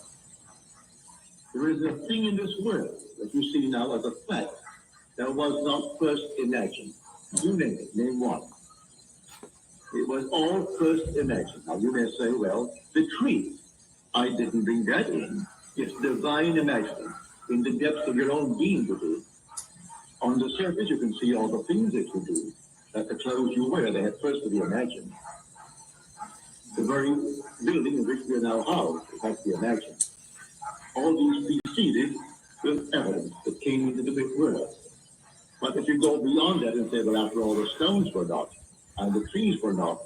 There is a thing in this world that you see now as a fact that was not first imagined. You name it, name one. It was all first imagined. Now you may say, well, the tree. I didn't bring that in. It's divine imagining in the depths of your own being to do. On the surface, you can see all the things that you do, that the clothes you wear, they had first to be imagined. The very building in which we are now housed, it has to be imagined. All these preceded with evidence that came into the big world. But if you go beyond that and say, well, after all, the stones were not, and the trees were not,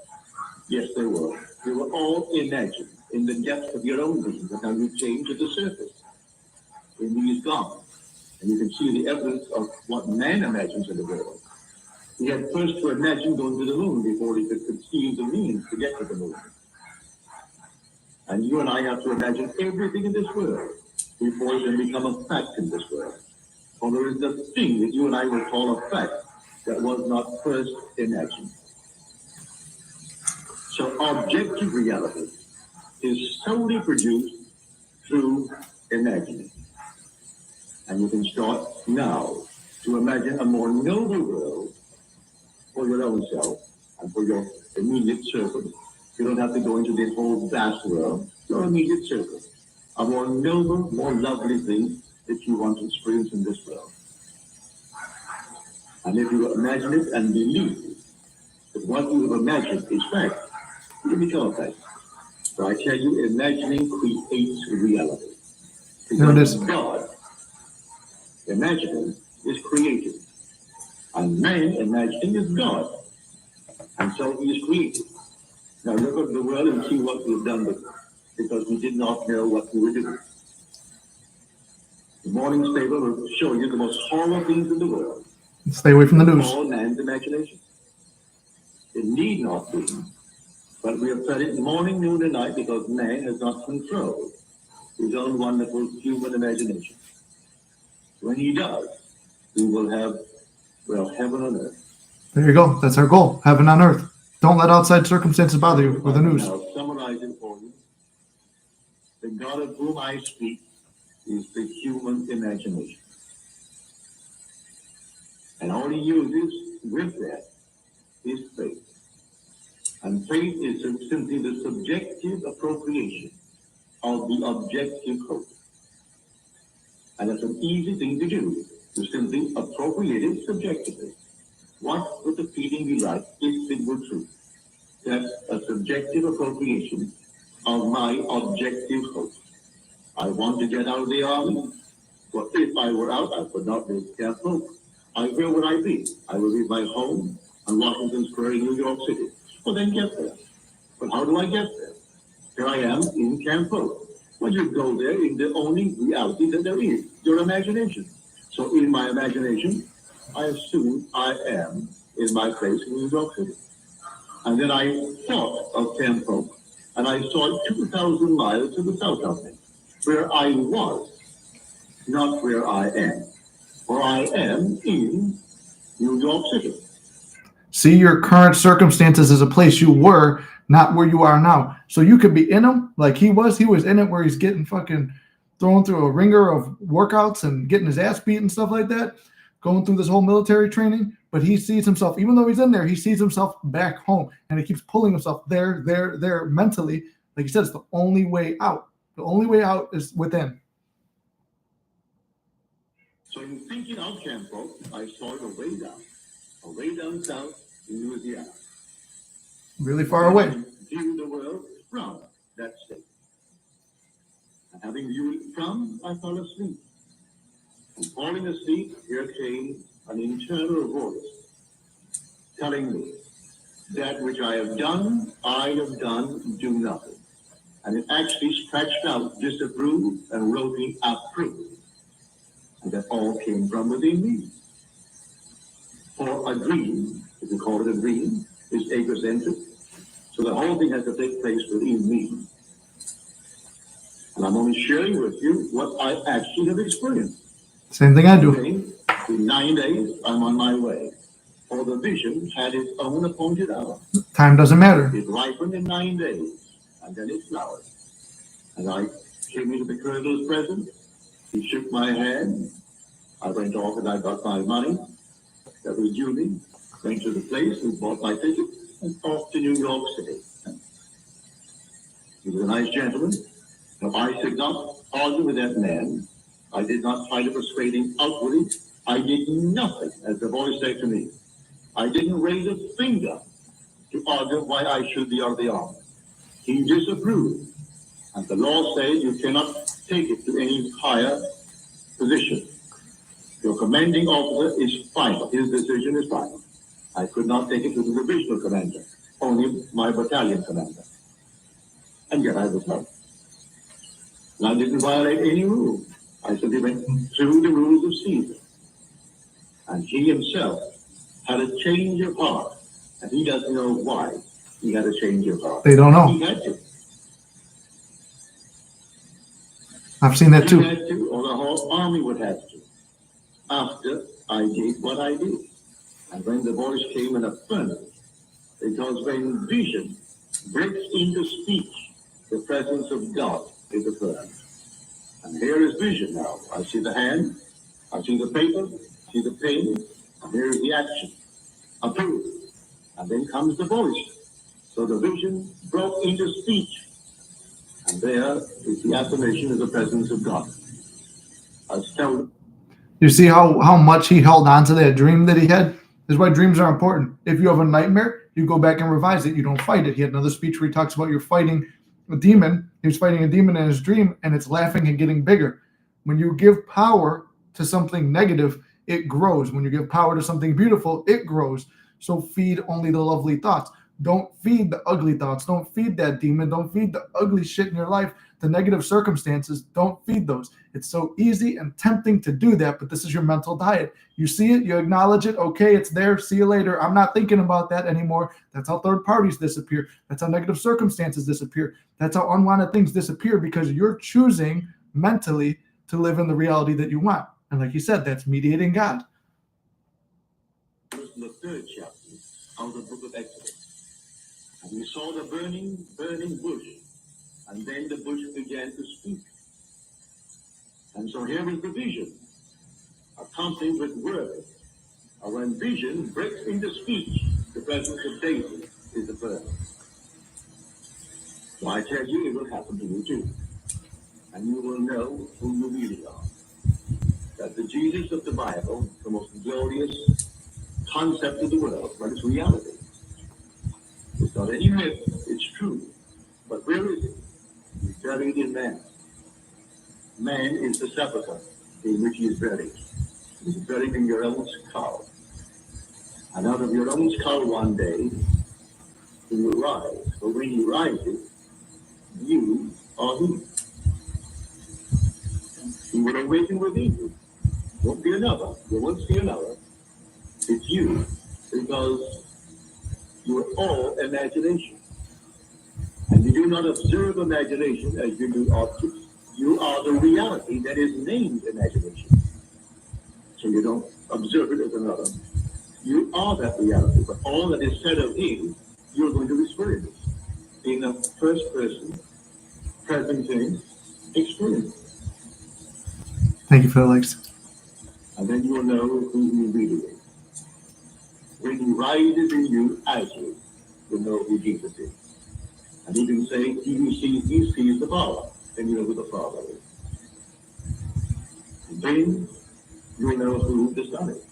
yes, they were. They were all imagined in the depths of your own being, but now you change at the surface in these gods. And you can see the evidence of what man imagines in the world. He had first to imagine going to the moon before he could conceive the means to get to the moon. And you and I have to imagine everything in this world before it can become a fact in this world. For there is a thing that you and I will call a fact that was not first imagined. So objective reality is solely produced through imagining. And you can start now to imagine a more noble world for your own self and for your immediate circle. You don't have to go into the whole vast world, your immediate circle. A more noble, more lovely thing that you want to experience in this world. And if you imagine it and believe that what you have imagined is fact, you become a fact. So I tell you, imagining creates reality. Because God, imagining, is created. And man, imagining, is God. And so he is created. Now look at the world and see what we've done with it. Because we did not know what we were doing. The morning's paper will show you the most horrible things in the world. Stay away from the news. All man's imagination. It need not be. But we have said it morning, noon, and night because man has not controlled his own wonderful human imagination. When he does, we will have, well, heaven on earth. There you go. That's our goal. Heaven on earth. Don't let outside circumstances bother you or the news. I'll summarize it for you. The God of whom I speak is the human imagination. And all he uses with that is faith. And faith is simply the subjective appropriation of the objective hope. And that's an easy thing to do, to simply appropriate it subjectively. What would the feeling be like if it were true? That's a subjective appropriation of my objective hope. I want to get out of the army. Well, if I were out, I would not live Camp Hope. Where would I be? I would be at my home on Washington Square in New York City. Well, then get there. But how do I get there? Here I am in Camp Hope. Well, you go there in the only reality that there is, your imagination. So in my imagination, I assume I am in my place in New York City. And then I thought of Camp Hope, and I saw it 2,000 miles to the south of me, where I was, not where I am. for I am in New York City. See your current circumstances as a place you were, not where you are now. So you could be in them like he was. He was in it where he's getting fucking thrown through a ringer of workouts and getting his ass beat and stuff like that, going through this whole military training. But he sees himself, even though he's in there, he sees himself back home, and he keeps pulling himself there mentally. Like he said, it's the only way out. The only way out is within. So in thinking out Campo, I saw it away down south in Louisiana. Really far away. View the world from that state. And having viewed it from, I fell asleep. And falling asleep, here came an internal voice telling me, that which I have done, do nothing. And it actually scratched out disapprove and wrote me approve. And that all came from within me. For a dream, if you call it a dream, is egocentric. So the whole thing has to take place within me. And I'm only sharing with you what I actually have experienced. Same thing I do. In 9 days, I'm on my way. For the vision had its own appointed hour. Time doesn't matter. It ripened in 9 days, and then it flowered. And I came into the Colonel's presence. He shook my hand. I went off and I got my money. That was due me. Went to the place and bought my ticket and off to New York City. He was a nice gentleman. Now, I did not argue with that man. I did not try to persuade him outwardly. I did nothing, as the voice said to me. I didn't raise a finger to argue why I should be of the army. He disapproved. And the law says you cannot take it to any higher position. Your commanding officer is final. His decision is final. I could not take it to the divisional commander, only my battalion commander. And yet I was not. And I didn't violate any rule. I simply went through the rules of Caesar. And he himself had a change of heart. And he doesn't know why he had a change of heart. They don't know. He had to. I've seen that too. He had to, or the whole army would have to. After I did what I did. And when the voice came and affirmed it, because when vision breaks into speech, the presence of God is affirmed. And here is vision now. I see the hand, I see the paper, I see the pen, and here is the action. Approved. And then comes the voice. So the vision broke into speech. And there is the affirmation of the presence of God. I was told. You see how much he held on to that dream that he had? This is why dreams are important. If you have a nightmare, you go back and revise it. You don't fight it. He had another speech where he talks about you're fighting a demon. He was fighting a demon in his dream, and it's laughing and getting bigger. When you give power to something negative, it grows. When you give power to something beautiful, it grows. So feed only the lovely thoughts. Don't feed the ugly thoughts. Don't feed that demon. Don't feed the ugly shit in your life, the negative circumstances. Don't feed those. It's so easy and tempting to do that, but this is your mental diet. You see it, you acknowledge it. Okay, it's there. See you later. I'm not thinking about that anymore. That's how third parties disappear. That's how negative circumstances disappear. That's how unwanted things disappear because you're choosing mentally to live in the reality that you want. And like you said, that's mediating God. The third chapter of the book of Exodus. And we saw the burning bush. And then the bush began to speak. And so here is the vision, accompanied with words. And when vision breaks into speech, the presence of David is affirmed. So I tell you, it will happen to you too. And you will know who you really are. That the Jesus of the Bible, the most glorious concept of the world, but it's reality. It's not any myth, it's true. But where is it? It's buried in man. Man is the sepulchre in which he is buried. He's buried in your own skull. And out of your own skull one day, he will rise. But when he rises, you are he. He will awaken within you. Won't be another. You won't see another. It's you. Because you are all imagination. And you do not observe imagination as you do objects. You are the reality that is named imagination. so you don't observe it as another. You are that reality, but all that is said of him, you're going to experience in a first person, present tense experience. Thank you, Felix. And then you'll know who he really is. When he rises in you as you'll know who Jesus is. And he can say, he who sees me sees the Father. Then you know who the Father is. And then you'll know who the Son is.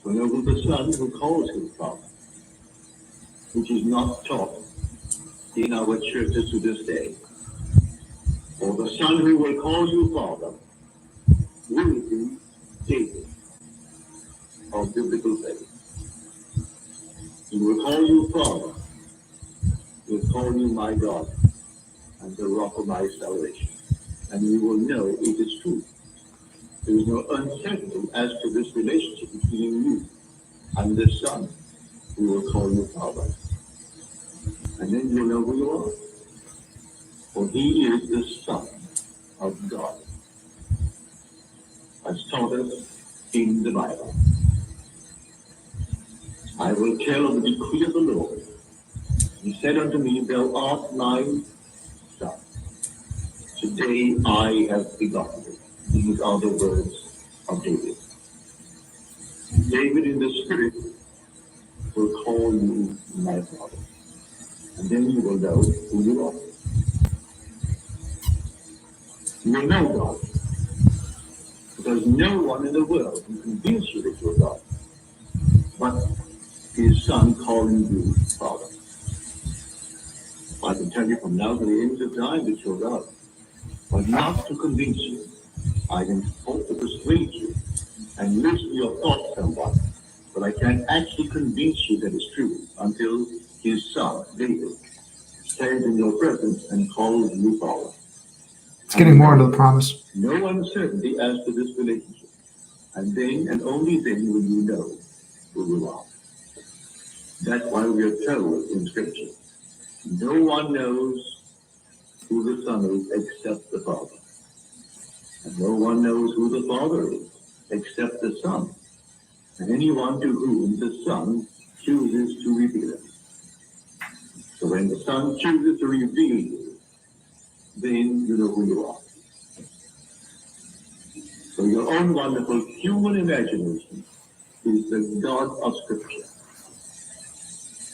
You'll know who the Son who calls him Father, which is not taught in our churches to this day. For the Son who will call you Father will be David of biblical faith. He will call you Father. He will call you my God and the rock of my salvation. And you will know it is true. There is no uncertainty as to this relationship between you and the Son who will call you Father. And then you'll know who you are. For he is the Son of God, as taught us in the Bible. I will tell of the decree of the Lord. He said unto me, thou art my son. Today I have begotten thee. These are the words of David. David in the Spirit will call you my father. And then you will know who you are. You will know God. Because no one in the world can convince you that you're God. But his Son calling you Father. I can tell you from now to the end of time that you're God. But not to convince you. I can hope to persuade you and listen to your thoughts somewhat. But I can't actually convince you that it's true until his Son, David, stands in your presence and calls you Father. It's getting more into the promise. No uncertainty as to this relationship. And then and only then will you know who you are. That's why we are told in Scripture, no one knows who the Son is except the Father. And no one knows who the Father is except the Son. And anyone to whom the Son chooses to reveal it. So when the Son chooses to reveal you, then you know who you are. So your own wonderful human imagination is the God of Scripture.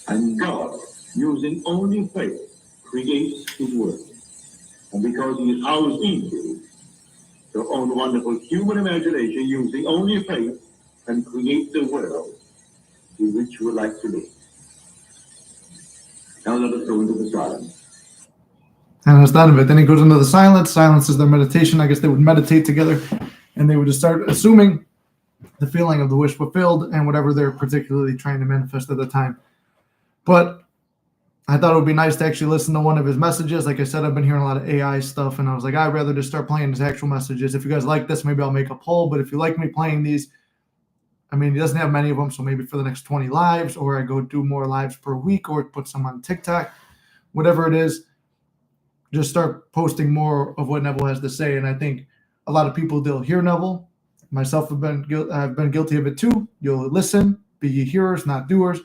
And God, using only faith, creates his word. And because he is housed in you, your own wonderful human imagination, using only faith, can create the world in which you would like to live. Now let us go into the silence. And that's done of it. Then he goes into the silence. Silence is their meditation. I guess they would meditate together and they would just start assuming the feeling of the wish fulfilled and whatever they're particularly trying to manifest at the time. But I thought it would be nice to actually listen to one of his messages. Like I said, I've been hearing a lot of AI stuff, and I was like, I'd rather just start playing his actual messages. If you guys like this, maybe I'll make a poll. But if you like me playing these, I mean, he doesn't have many of them, so maybe for the next 20 lives, or I go do more lives per week, or put some on TikTok, whatever it is, just start posting more of what Neville has to say. And I think a lot of people, they'll hear Neville. Myself, I've been guilty of it too. You'll listen, be ye hearers, not doers.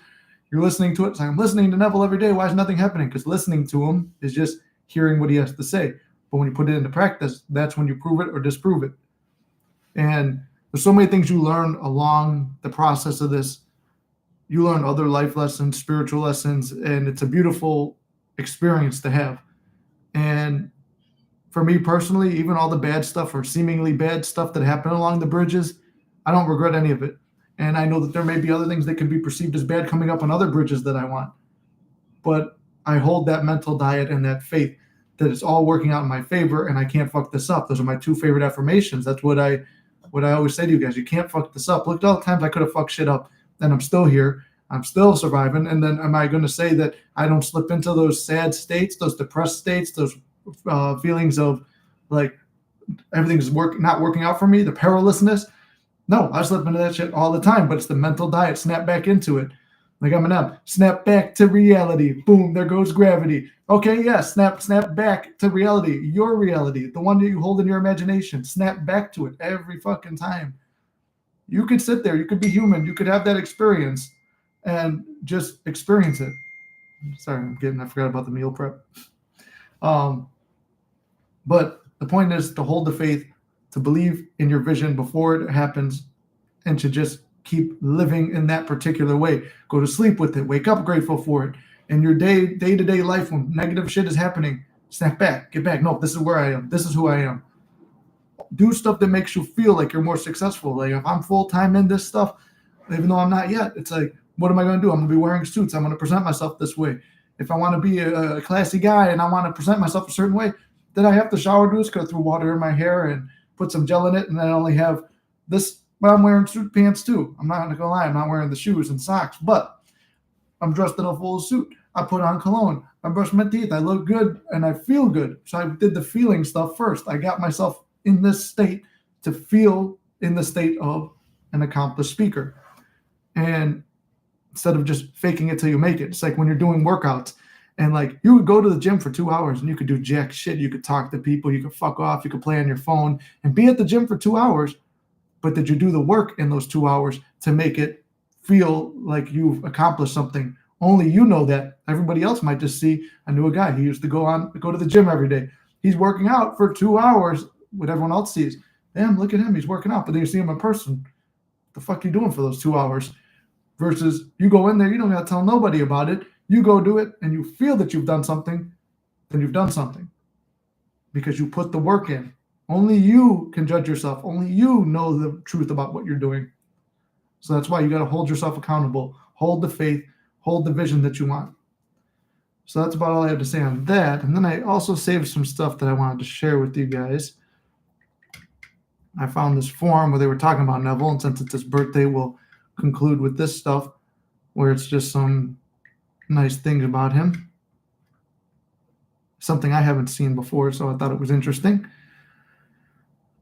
You're listening to it. It's like, I'm listening to Neville every day. Why is nothing happening? Because listening to him is just hearing what he has to say. But when you put it into practice, that's when you prove it or disprove it. And there's so many things you learn along the process of this. You learn other life lessons, spiritual lessons, and it's a beautiful experience to have. And for me personally, even all the bad stuff or seemingly bad stuff that happened along the bridges, I don't regret any of it. And I know that there may be other things that could be perceived as bad coming up on other bridges that I want. But I hold that mental diet and that faith that it's all working out in my favor and I can't fuck this up. Those are my two favorite affirmations. That's what I always say to you guys. You can't fuck this up. Look at all the times I could have fucked shit up and I'm still here. I'm still surviving. And then am I going to say that I don't slip into those sad states, those depressed states, those feelings of like everything's not working out for me, the perilousness? No, I slip into that shit all the time, but it's the mental diet. Snap back into it. Like Eminem, snap back to reality. Boom, there goes gravity. Okay, yeah, snap back to reality. Your reality, the one that you hold in your imagination. Snap back to it every fucking time. You could sit there, you could be human, you could have that experience and just experience it. Sorry, I forgot about the meal prep. But the point is to hold the faith, to believe in your vision before it happens, and to just keep living in that particular way. Go to sleep with it, wake up grateful for it. In your day-to-day life, when negative shit is happening, snap back, get back. No, this is where I am. This is who I am. Do stuff that makes you feel like you're more successful. Like if I'm full-time in this stuff, even though I'm not yet, it's like, what am I going to do? I'm going to be wearing suits. I'm going to present myself this way. If I want to be a classy guy and I want to present myself a certain way, then I have to shower, do this, go through water in my hair and put some gel in it, and then I only have this. But I'm wearing suit pants too. I'm not going to lie. I'm not wearing the shoes and socks, but I'm dressed in a full suit. I put on cologne. I brush my teeth. I look good and I feel good. So I did the feeling stuff first. I got myself in this state to feel in the state of an accomplished speaker. And instead of just faking it till you make it, it's like when you're doing workouts and like you would go to the gym for 2 hours and you could do jack shit. You could talk to people. You could fuck off. You could play on your phone and be at the gym for 2 hours. But did you do the work in those 2 hours to make it feel like you've accomplished something? Only you know that. Everybody else might just see, I knew a guy, he used to go to the gym every day. He's working out for 2 hours, what everyone else sees. Damn, look at him, he's working out. But then you see him in person. What the fuck are you doing for those 2 hours? Versus you go in there, you don't got to tell nobody about it. You go do it and you feel that you've done something, then you've done something. Because you put the work in. Only you can judge yourself. Only you know the truth about what you're doing. So that's why you got to hold yourself accountable. Hold the faith. Hold the vision that you want. So that's about all I have to say on that. And then I also saved some stuff that I wanted to share with you guys. I found this forum where they were talking about Neville. And since it's his birthday, we'll conclude with this stuff where it's just some nice things about him. Something I haven't seen before, so I thought it was interesting.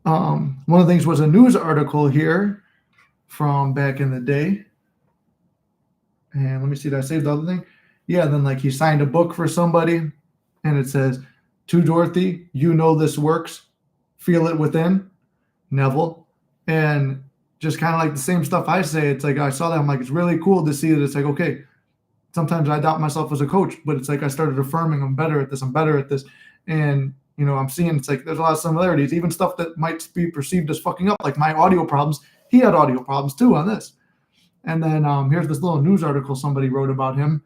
One of the things was a news article here from back in the day. And let me see, did I save the other thing? Yeah, then like he signed a book for somebody and it says, to Dorothy, you know this works. Feel it within, Neville. And just kind of like the same stuff I say. It's like I saw that. I'm like, it's really cool to see that it's like, okay, sometimes I doubt myself as a coach, but it's like I started affirming I'm better at this. And you know, I'm seeing it's like there's a lot of similarities, even stuff that might be perceived as fucking up, like my audio problems. He had audio problems too on this. And then here's this little news article somebody wrote about him.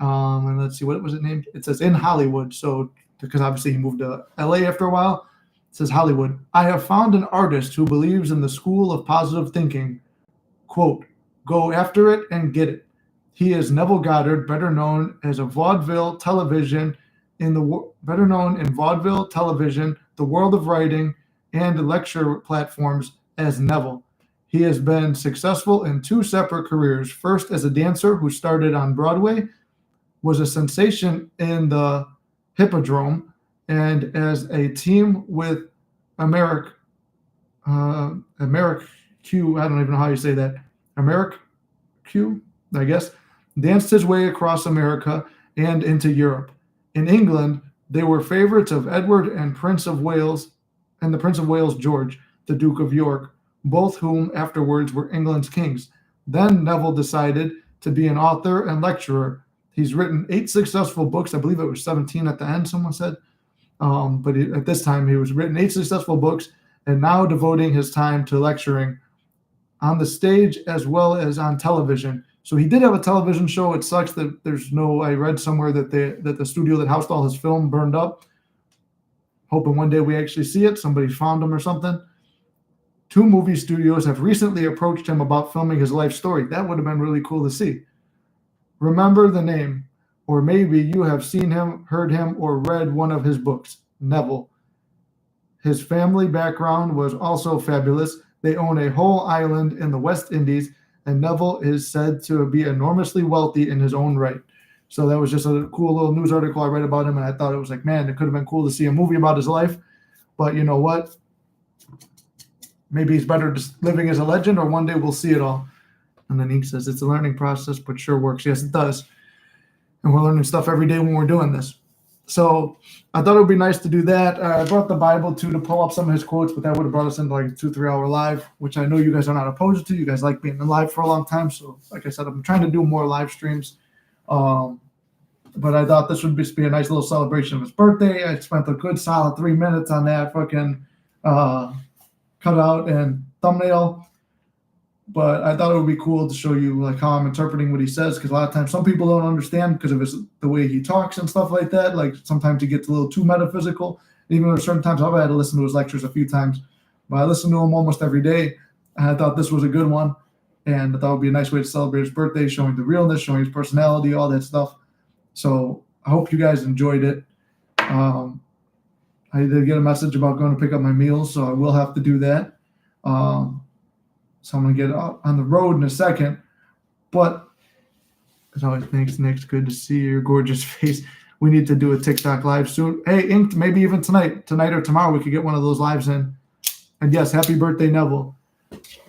And let's see, what was it named? It says in Hollywood. So because obviously he moved to LA after a while. It says Hollywood. I have found an artist who believes in the school of positive thinking. Quote, go after it and get it. He is Neville Goddard, better known in vaudeville television, the world of writing, and lecture platforms as Neville. He has been successful in 2 separate careers. First, as a dancer who started on Broadway, was a sensation in the Hippodrome, and as a team with Americ Q, I don't even know how you say that, Americ Q, I guess, danced his way across America and into Europe. In England, they were favorites of Edward and Prince of Wales, and the Prince of Wales George, the Duke of York, both whom afterwards were England's kings. Then Neville decided to be an author and lecturer. He's written 8 successful books. I believe it was 17 at the end, someone said. But at this time, he was written 8 successful books and now devoting his time to lecturing on the stage as well as on television. So he did have a television show. It sucks that I read somewhere that the studio that housed all his film burned up. Hoping one day we actually see it. Somebody found him or something. 2 movie studios have recently approached him about filming his life story. That would have been really cool to see. Remember the name, or maybe you have seen him, heard him, or read one of his books, Neville. His family background was also fabulous. They own a whole island in the West Indies, and Neville is said to be enormously wealthy in his own right. So that was just a cool little news article I read about him, and I thought it was like, man, it could have been cool to see a movie about his life. But you know what? Maybe he's better just living as a legend, or one day we'll see it all. And then Ink says, it's a learning process, but sure works. Yes, it does. And we're learning stuff every day when we're doing this. So I thought it would be nice to do that. I brought the Bible to pull up some of his quotes, but that would have brought us into like a 2-3 hour live, which I know you guys are not opposed to. You guys like being live for a long time. So like I said, I'm trying to do more live streams. But I thought this would just be a nice little celebration of his birthday. I spent a good solid 3 minutes on that fucking cutout and thumbnail. But I thought it would be cool to show you like how I'm interpreting what he says, because a lot of times some people don't understand because of the way he talks and stuff like that. Like sometimes he gets a little too metaphysical. Even though certain times I've had to listen to his lectures a few times, but I listen to him almost every day. And I thought this was a good one, and I thought it would be a nice way to celebrate his birthday, showing the realness, showing his personality, all that stuff. So I hope you guys enjoyed it. I did get a message about going to pick up my meals, so I will have to do that. So I'm going to get on the road in a second. But as always, thanks, Nick. Good to see your gorgeous face. We need to do a TikTok live soon. Hey, Ink, maybe even tonight or tomorrow, we could get one of those lives in. And yes, happy birthday, Neville.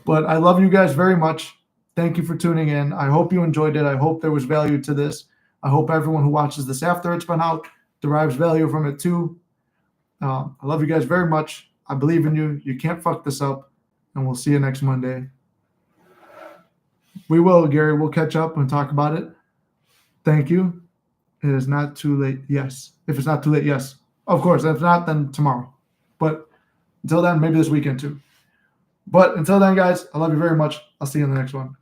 But I love you guys very much. Thank you for tuning in. I hope you enjoyed it. I hope there was value to this. I hope everyone who watches this after it's been out derives value from it too. I love you guys very much. I believe in you. You can't fuck this up. And we'll see you next Monday. We will, Gary. We'll catch up and talk about it. Thank you. It is not too late. Yes. If it's not too late, yes. Of course. If not, then tomorrow. But until then, maybe this weekend too. But until then, guys, I love you very much. I'll see you in the next one.